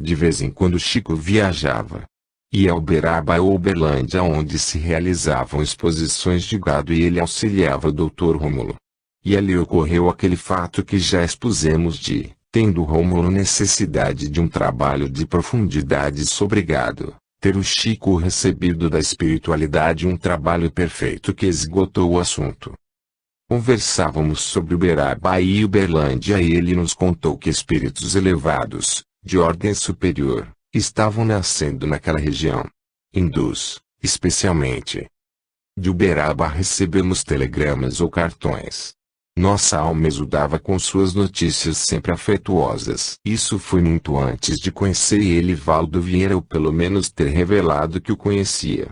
De vez em quando Chico viajava. Ia a Uberaba ou Uberlândia onde se realizavam exposições de gado e ele auxiliava o Dr. Rômulo. E ali ocorreu aquele fato que já expusemos de, tendo Rômulo necessidade de um trabalho de profundidade sobre gado, ter o Chico recebido da espiritualidade um trabalho perfeito que esgotou o assunto. Conversávamos sobre Uberaba e Uberlândia e ele nos contou que espíritos elevados, de ordem superior, estavam nascendo naquela região. Hindus, especialmente. De Uberaba recebemos telegramas ou cartões. Nossa alma exudava com suas notícias sempre afetuosas. Isso foi muito antes de conhecer ele Valdo Vieira ou pelo menos ter revelado que o conhecia.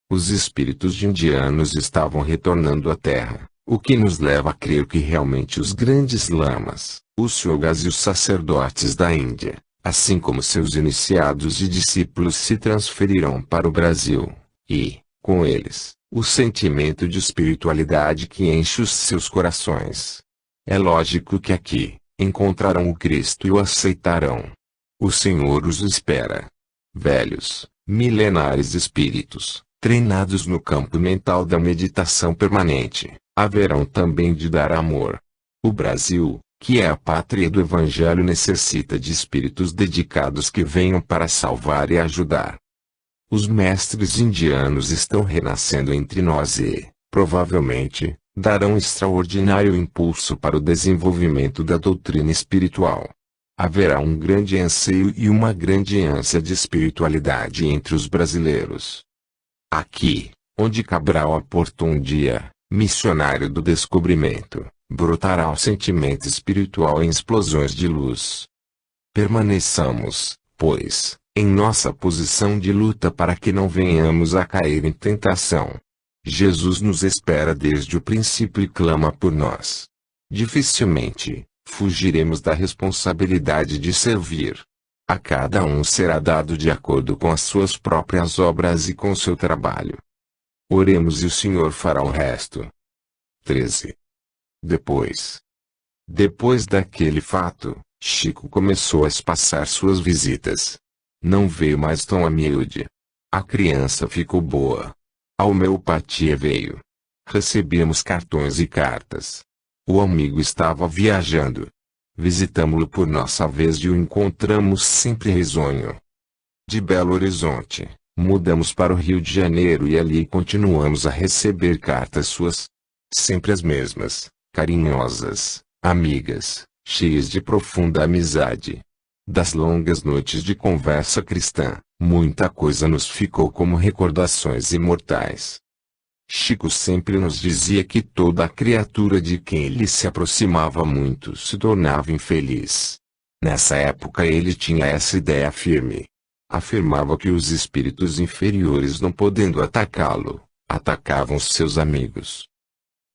Os espíritos de indianos estavam retornando à Terra, o que nos leva a crer que realmente os grandes lamas, os yogas e os sacerdotes da Índia, assim como seus iniciados e discípulos se transferirão para o Brasil, e, com eles, o sentimento de espiritualidade que enche os seus corações. É lógico que aqui, encontrarão o Cristo e o aceitarão. O Senhor os espera. Velhos, milenares espíritos, treinados no campo mental da meditação permanente, haverão também de dar amor. O Brasil, que é a pátria do Evangelho, necessita de espíritos dedicados que venham para salvar e ajudar. Os mestres indianos estão renascendo entre nós e, provavelmente, darão extraordinário impulso para o desenvolvimento da doutrina espiritual. Haverá um grande anseio e uma grande ânsia de espiritualidade entre os brasileiros. Aqui, onde Cabral aportou um dia, missionário do descobrimento, brotará o sentimento espiritual em explosões de luz. Permaneçamos, pois, em nossa posição de luta para que não venhamos a cair em tentação. Jesus nos espera desde o princípio e clama por nós. Dificilmente fugiremos da responsabilidade de servir. A cada um será dado de acordo com as suas próprias obras e com seu trabalho. Oremos e o Senhor fará o resto. 13. Depois daquele fato, Chico começou a espaçar suas visitas. Não veio mais tão a miúde. A criança ficou boa. A homeopatia veio. Recebíamos cartões e cartas. O amigo estava viajando. Visitamo-lo por nossa vez e o encontramos sempre risonho. De Belo Horizonte, mudamos para o Rio de Janeiro e ali continuamos a receber cartas suas. Sempre as mesmas, carinhosas, amigas, cheias de profunda amizade. Das longas noites de conversa cristã, muita coisa nos ficou como recordações imortais. Chico sempre nos dizia que toda criatura de quem ele se aproximava muito se tornava infeliz. Nessa época ele tinha essa ideia firme. Afirmava que os espíritos inferiores, não podendo atacá-lo, atacavam seus amigos.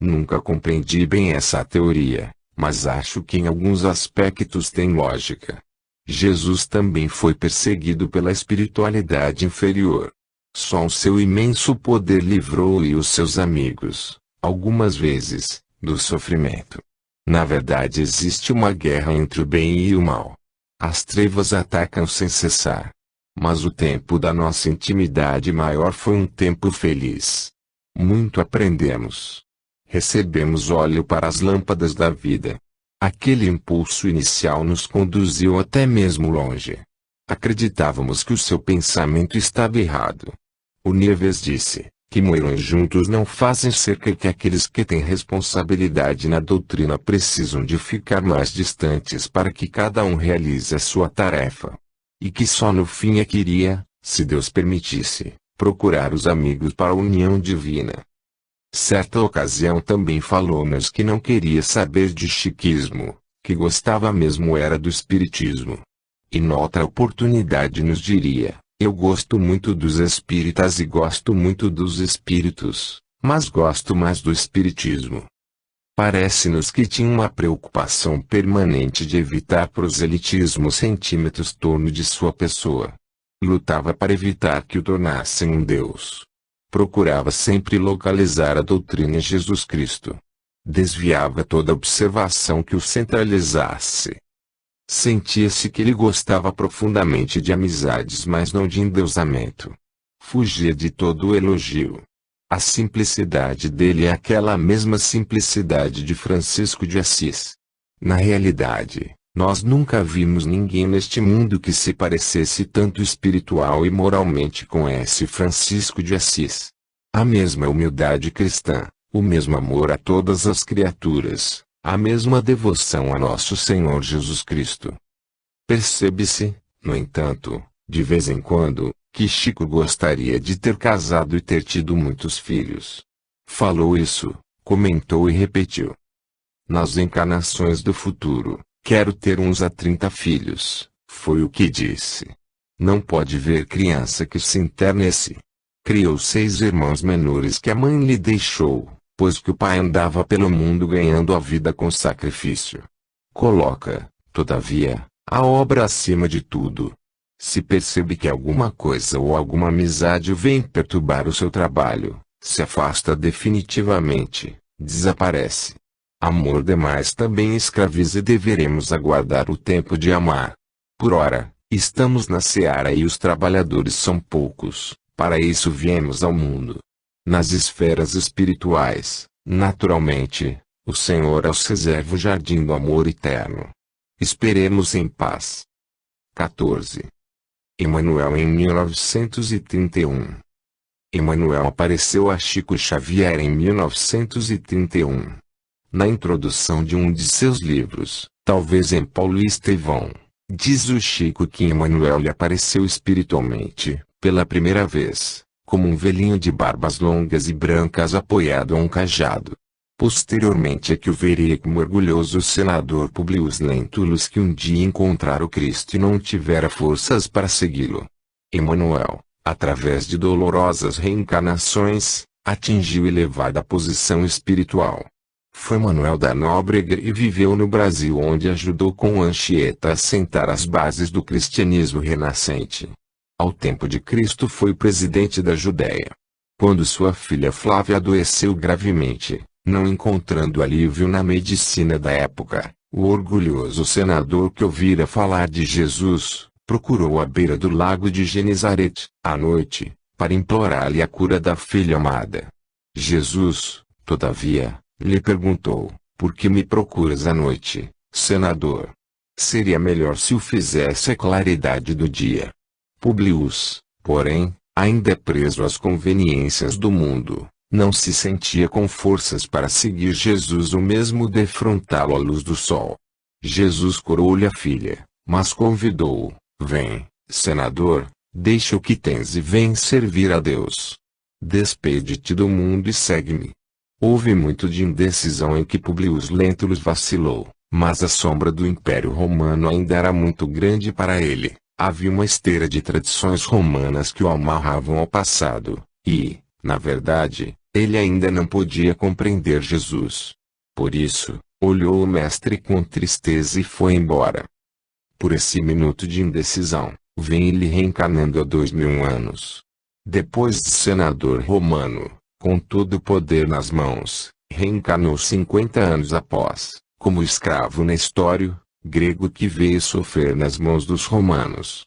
Nunca compreendi bem essa teoria, mas acho que em alguns aspectos tem lógica. Jesus também foi perseguido pela espiritualidade inferior. Só o seu imenso poder livrou-o e os seus amigos, algumas vezes, do sofrimento. Na verdade, existe uma guerra entre o bem e o mal. As trevas atacam sem cessar. Mas o tempo da nossa intimidade maior foi um tempo feliz. Muito aprendemos. Recebemos óleo para as lâmpadas da vida. Aquele impulso inicial nos conduziu até mesmo longe. Acreditávamos que o seu pensamento estava errado. O Nieves disse, que moeram juntos não fazem cerca, que aqueles que têm responsabilidade na doutrina precisam de ficar mais distantes para que cada um realize a sua tarefa. E que só no fim é que iria, se Deus permitisse, procurar os amigos para a união divina. Certa ocasião também falou-nos que não queria saber de chiquismo, que gostava mesmo era do espiritismo. E noutra oportunidade nos diria, eu gosto muito dos espíritas e gosto muito dos espíritos, mas gosto mais do espiritismo. Parece-nos que tinha uma preocupação permanente de evitar proselitismo centímetros torno de sua pessoa. Lutava para evitar que o tornassem um Deus. Procurava sempre localizar a doutrina em Jesus Cristo. Desviava toda observação que o centralizasse. Sentia-se que ele gostava profundamente de amizades, mas não de endeusamento. Fugia de todo o elogio. A simplicidade dele é aquela mesma simplicidade de Francisco de Assis. Na realidade, nós nunca vimos ninguém neste mundo que se parecesse tanto espiritual e moralmente com esse Francisco de Assis. A mesma humildade cristã, o mesmo amor a todas as criaturas, a mesma devoção a nosso Senhor Jesus Cristo. Percebe-se, no entanto, de vez em quando, que Chico gostaria de ter casado e ter tido muitos filhos. Falou isso, comentou e repetiu. Nas encarnações do futuro, quero ter uns a 30 filhos, foi o que disse. Não pode ver criança que se internece. Criou 6 irmãos menores que a mãe lhe deixou, pois que o pai andava pelo mundo ganhando a vida com sacrifício. Coloca, todavia, a obra acima de tudo. Se percebe que alguma coisa ou alguma amizade vem perturbar o seu trabalho, se afasta definitivamente, desaparece. Amor demais também escraviza e deveremos aguardar o tempo de amar. Por ora, estamos na seara e os trabalhadores são poucos, para isso viemos ao mundo. Nas esferas espirituais, naturalmente, O Senhor aos reserva o jardim do amor eterno. Esperemos em paz. 14. Emanuel em 1931. Emanuel apareceu a Chico Xavier em 1931. Na introdução de um de seus livros, talvez em Paulo e Estevão, diz o Chico que Emanuel lhe apareceu espiritualmente, pela primeira vez, como um velhinho de barbas longas e brancas apoiado a um cajado. Posteriormente é que o veria como orgulhoso senador Publio Lentulus que um dia encontrara o Cristo e não tivera forças para segui-lo. Emanuel, através de dolorosas reencarnações, atingiu elevada posição espiritual. Foi Manuel da Nóbrega e viveu no Brasil onde ajudou com Anchieta a assentar as bases do cristianismo renascente. Ao tempo de Cristo foi presidente da Judéia. Quando sua filha Flávia adoeceu gravemente, não encontrando alívio na medicina da época, o orgulhoso senador que ouvira falar de Jesus, procurou à beira do lago de Genesaret, à noite, para implorar-lhe a cura da filha amada. Jesus, todavia, lhe perguntou: por que me procuras à noite, senador? Seria melhor se o fizesse à claridade do dia. Publio, porém, ainda preso às conveniências do mundo, não se sentia com forças para seguir Jesus ou mesmo defrontá-lo à luz do sol. Jesus curou-lhe a filha, mas convidou-o: vem, senador, deixa o que tens e vem servir a Deus. Despede-te do mundo e segue-me. Houve muito de indecisão em que Publio Lentulus vacilou, mas a sombra do Império Romano ainda era muito grande para ele. Havia uma esteira de tradições romanas que o amarravam ao passado, e, na verdade, ele ainda não podia compreender Jesus. Por isso, olhou o mestre com tristeza e foi embora. Por esse minuto de indecisão, vem ele reencarnando há 2000 anos. Depois de senador romano, com todo o poder nas mãos, reencarnou 50 anos após, como escravo nestório, grego que veio sofrer nas mãos dos romanos.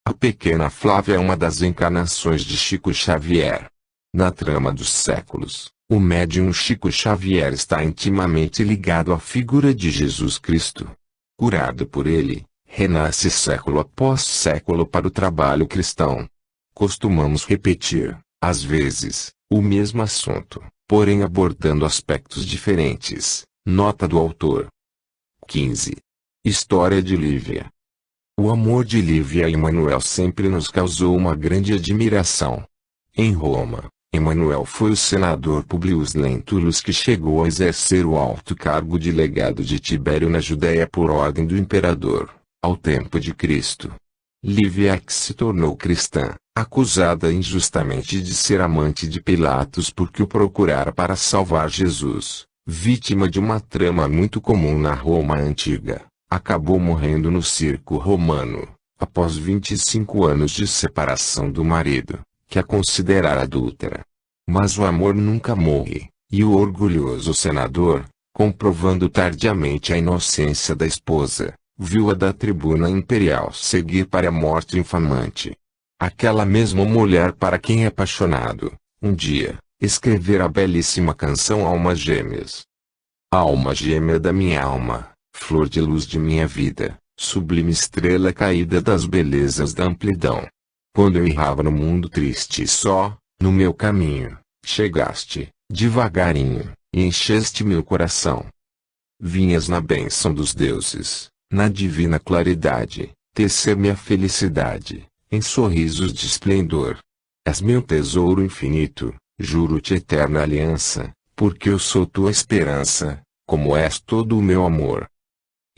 A pequena Flávia é uma das encarnações de Chico Xavier. Na trama dos séculos, o médium Chico Xavier está intimamente ligado à figura de Jesus Cristo. Curado por ele, renasce século após século para o trabalho cristão. Costumamos repetir, às vezes, o mesmo assunto, porém abordando aspectos diferentes. Nota do autor. 15. História de Lívia. O amor de Lívia a Emanuel sempre nos causou uma grande admiração. Em Roma, Emanuel foi o senador Publio Lentulus que chegou a exercer o alto cargo de legado de Tibério na Judéia por ordem do imperador, ao tempo de Cristo. Lívia que se tornou cristã, acusada injustamente de ser amante de Pilatos porque o procurara para salvar Jesus, vítima de uma trama muito comum na Roma antiga, acabou morrendo no circo romano, após 25 anos de separação do marido, que a considerara adúltera. Mas o amor nunca morre, e o orgulhoso senador, comprovando tardiamente a inocência da esposa, viu-a da tribuna imperial seguir para a morte infamante. Aquela mesma mulher para quem é apaixonado, um dia, escrevera a belíssima canção Almas Gêmeas. Alma gêmea da minha alma, flor de luz de minha vida, sublime estrela caída das belezas da amplidão. Quando eu errava no mundo triste e só, no meu caminho, chegaste, devagarinho, e encheste meu coração. Vinhas na bênção dos deuses, na divina claridade, tecer-me a felicidade, em sorrisos de esplendor. És meu tesouro infinito, juro-te eterna aliança, porque eu sou tua esperança, como és todo o meu amor.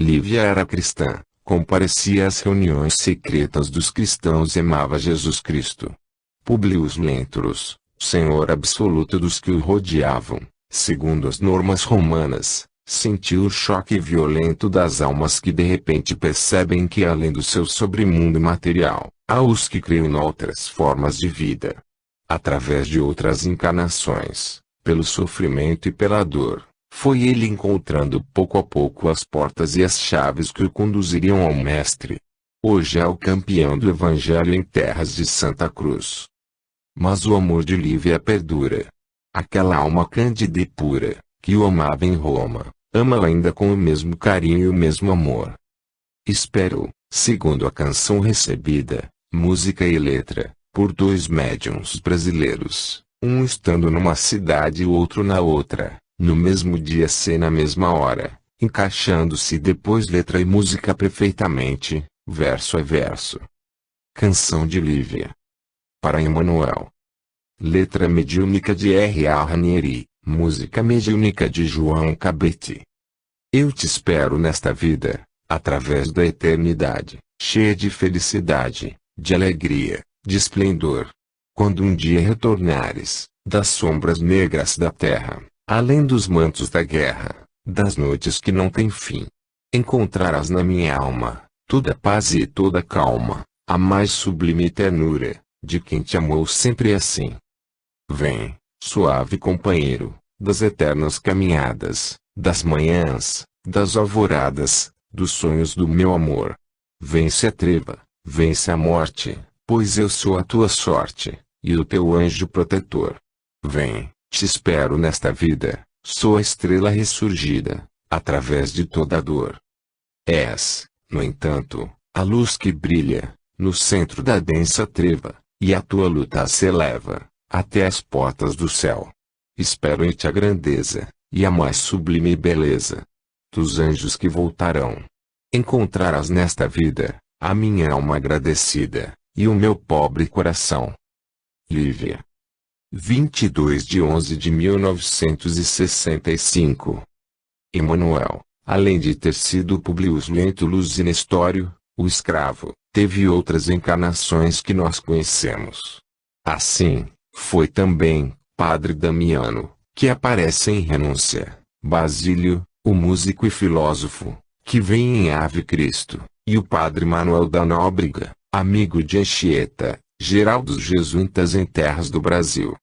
Lívia era cristã, comparecia às reuniões secretas dos cristãos e amava Jesus Cristo. Publio Lentulus, senhor absoluto dos que o rodeavam, segundo as normas romanas, sentiu o choque violento das almas que de repente percebem que além do seu sobremundo material, há os que creem em outras formas de vida. Através de outras encarnações, pelo sofrimento e pela dor, foi ele encontrando pouco a pouco as portas e as chaves que o conduziriam ao Mestre. Hoje é o campeão do Evangelho em terras de Santa Cruz. Mas o amor de Lívia perdura. Aquela alma cândida e pura, que o amava em Roma, ama-o ainda com o mesmo carinho e o mesmo amor. Espero, segundo a canção recebida, música e letra, por dois médiuns brasileiros, um estando numa cidade e o outro na outra, no mesmo dia e na mesma hora, encaixando-se depois letra e música perfeitamente, verso a verso. Canção de Lívia. Para Emanuel. Letra mediúnica de R. A. Ranieri, música mediúnica de João Cabete. Eu te espero nesta vida, através da eternidade, cheia de felicidade, de alegria, de esplendor. Quando um dia retornares, das sombras negras da terra, além dos mantos da guerra, das noites que não têm fim, encontrarás na minha alma, toda paz e toda calma, a mais sublime ternura, de quem te amou sempre assim. Vem, suave companheiro, das eternas caminhadas, das manhãs, das alvoradas, dos sonhos do meu amor. Vence a treva, vence a morte, pois eu sou a tua sorte, e o teu anjo protetor. Vem, te espero nesta vida, sou a estrela ressurgida, através de toda a dor. És, no entanto, a luz que brilha, no centro da densa treva, e a tua luta se eleva, até as portas do céu. Espero em ti a grandeza, e a mais sublime beleza dos anjos que voltarão. Encontrarás nesta vida, a minha alma agradecida, e o meu pobre coração. Lívia. 22 de 11 de 1965. Emanuel, além de ter sido Publius Lentulus e Nestório, o escravo, teve outras encarnações que nós conhecemos. Assim, foi também, Padre Damiano, que aparece em Renúncia, Basílio, o músico e filósofo, que vem em Ave Cristo, e o Padre Manuel da Nóbrega, amigo de Anchieta, geral dos jesuítas em terras do Brasil.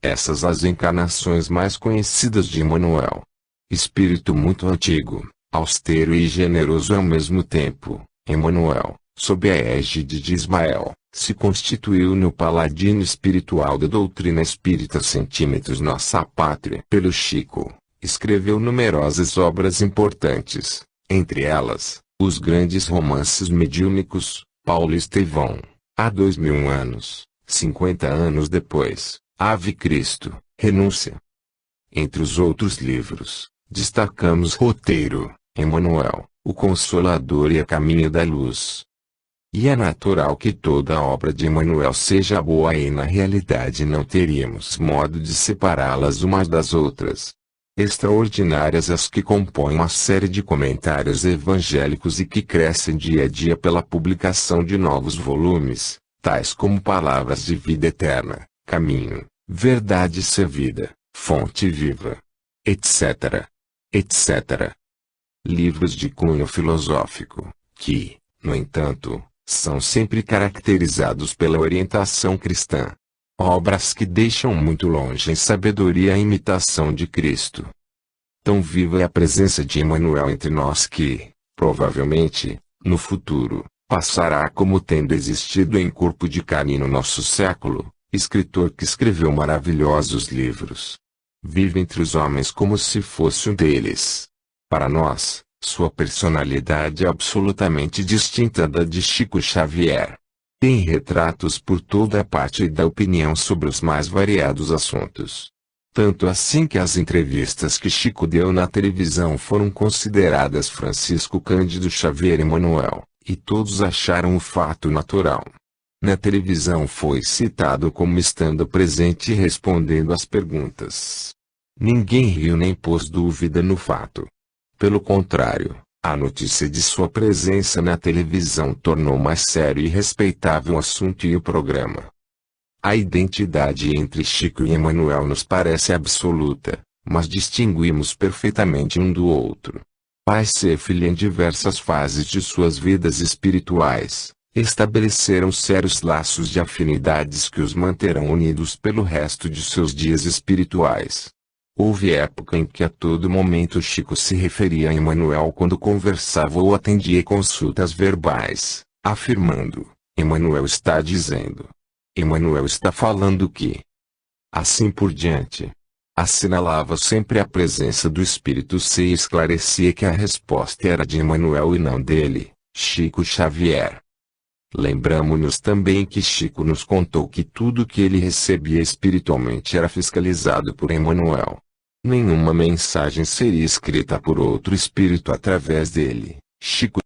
Essas as encarnações mais conhecidas de Emanuel. Espírito muito antigo, austero e generoso ao mesmo tempo, Emanuel, sob a égide de Ismael, se constituiu no paladino espiritual da doutrina espírita centímetros nossa pátria. Pelo Chico, escreveu numerosas obras importantes, entre elas, os grandes romances mediúnicos, Paulo Estevão, há 2000 anos, 50 anos depois, Ave Cristo, Renúncia. Entre os outros livros, destacamos Roteiro, Emanuel, o Consolador e a Caminho da Luz. E é natural que toda a obra de Emanuel seja boa e na realidade não teríamos modo de separá-las umas das outras. Extraordinárias as que compõem uma série de comentários evangélicos e que crescem dia a dia pela publicação de novos volumes, tais como Palavras de Vida Eterna, Caminho, Verdade e Ser Vida, Fonte Viva, etc. etc. Livros de cunho filosófico, que, no entanto, são sempre caracterizados pela orientação cristã. Obras que deixam muito longe em sabedoria a imitação de Cristo. Tão viva é a presença de Emanuel entre nós que, provavelmente, no futuro, passará como tendo existido em corpo de carne no nosso século, escritor que escreveu maravilhosos livros. Vive entre os homens como se fosse um deles. Para nós, sua personalidade é absolutamente distinta da de Chico Xavier. Tem retratos por toda a parte e dá opinião sobre os mais variados assuntos. Tanto assim que as entrevistas que Chico deu na televisão foram consideradas Francisco Cândido Xavier Emanuel, e todos acharam o fato natural. Na televisão foi citado como estando presente e respondendo às perguntas. Ninguém riu nem pôs dúvida no fato. Pelo contrário, a notícia de sua presença na televisão tornou mais sério e respeitável o assunto e o programa. A identidade entre Chico e Emanuel nos parece absoluta, mas distinguimos perfeitamente um do outro. Pai e filho em diversas fases de suas vidas espirituais, estabeleceram sérios laços de afinidades que os manterão unidos pelo resto de seus dias espirituais. Houve época em que a todo momento Chico se referia a Emanuel quando conversava ou atendia consultas verbais, afirmando: Emanuel está dizendo. Emanuel está falando que. Assim por diante. Assinalava sempre a presença do Espírito C e esclarecia que a resposta era de Emmanuel e não dele, Chico Xavier. Lembramo-nos também que Chico nos contou que tudo que ele recebia espiritualmente era fiscalizado por Emmanuel. Nenhuma mensagem seria escrita por outro espírito através dele, Chico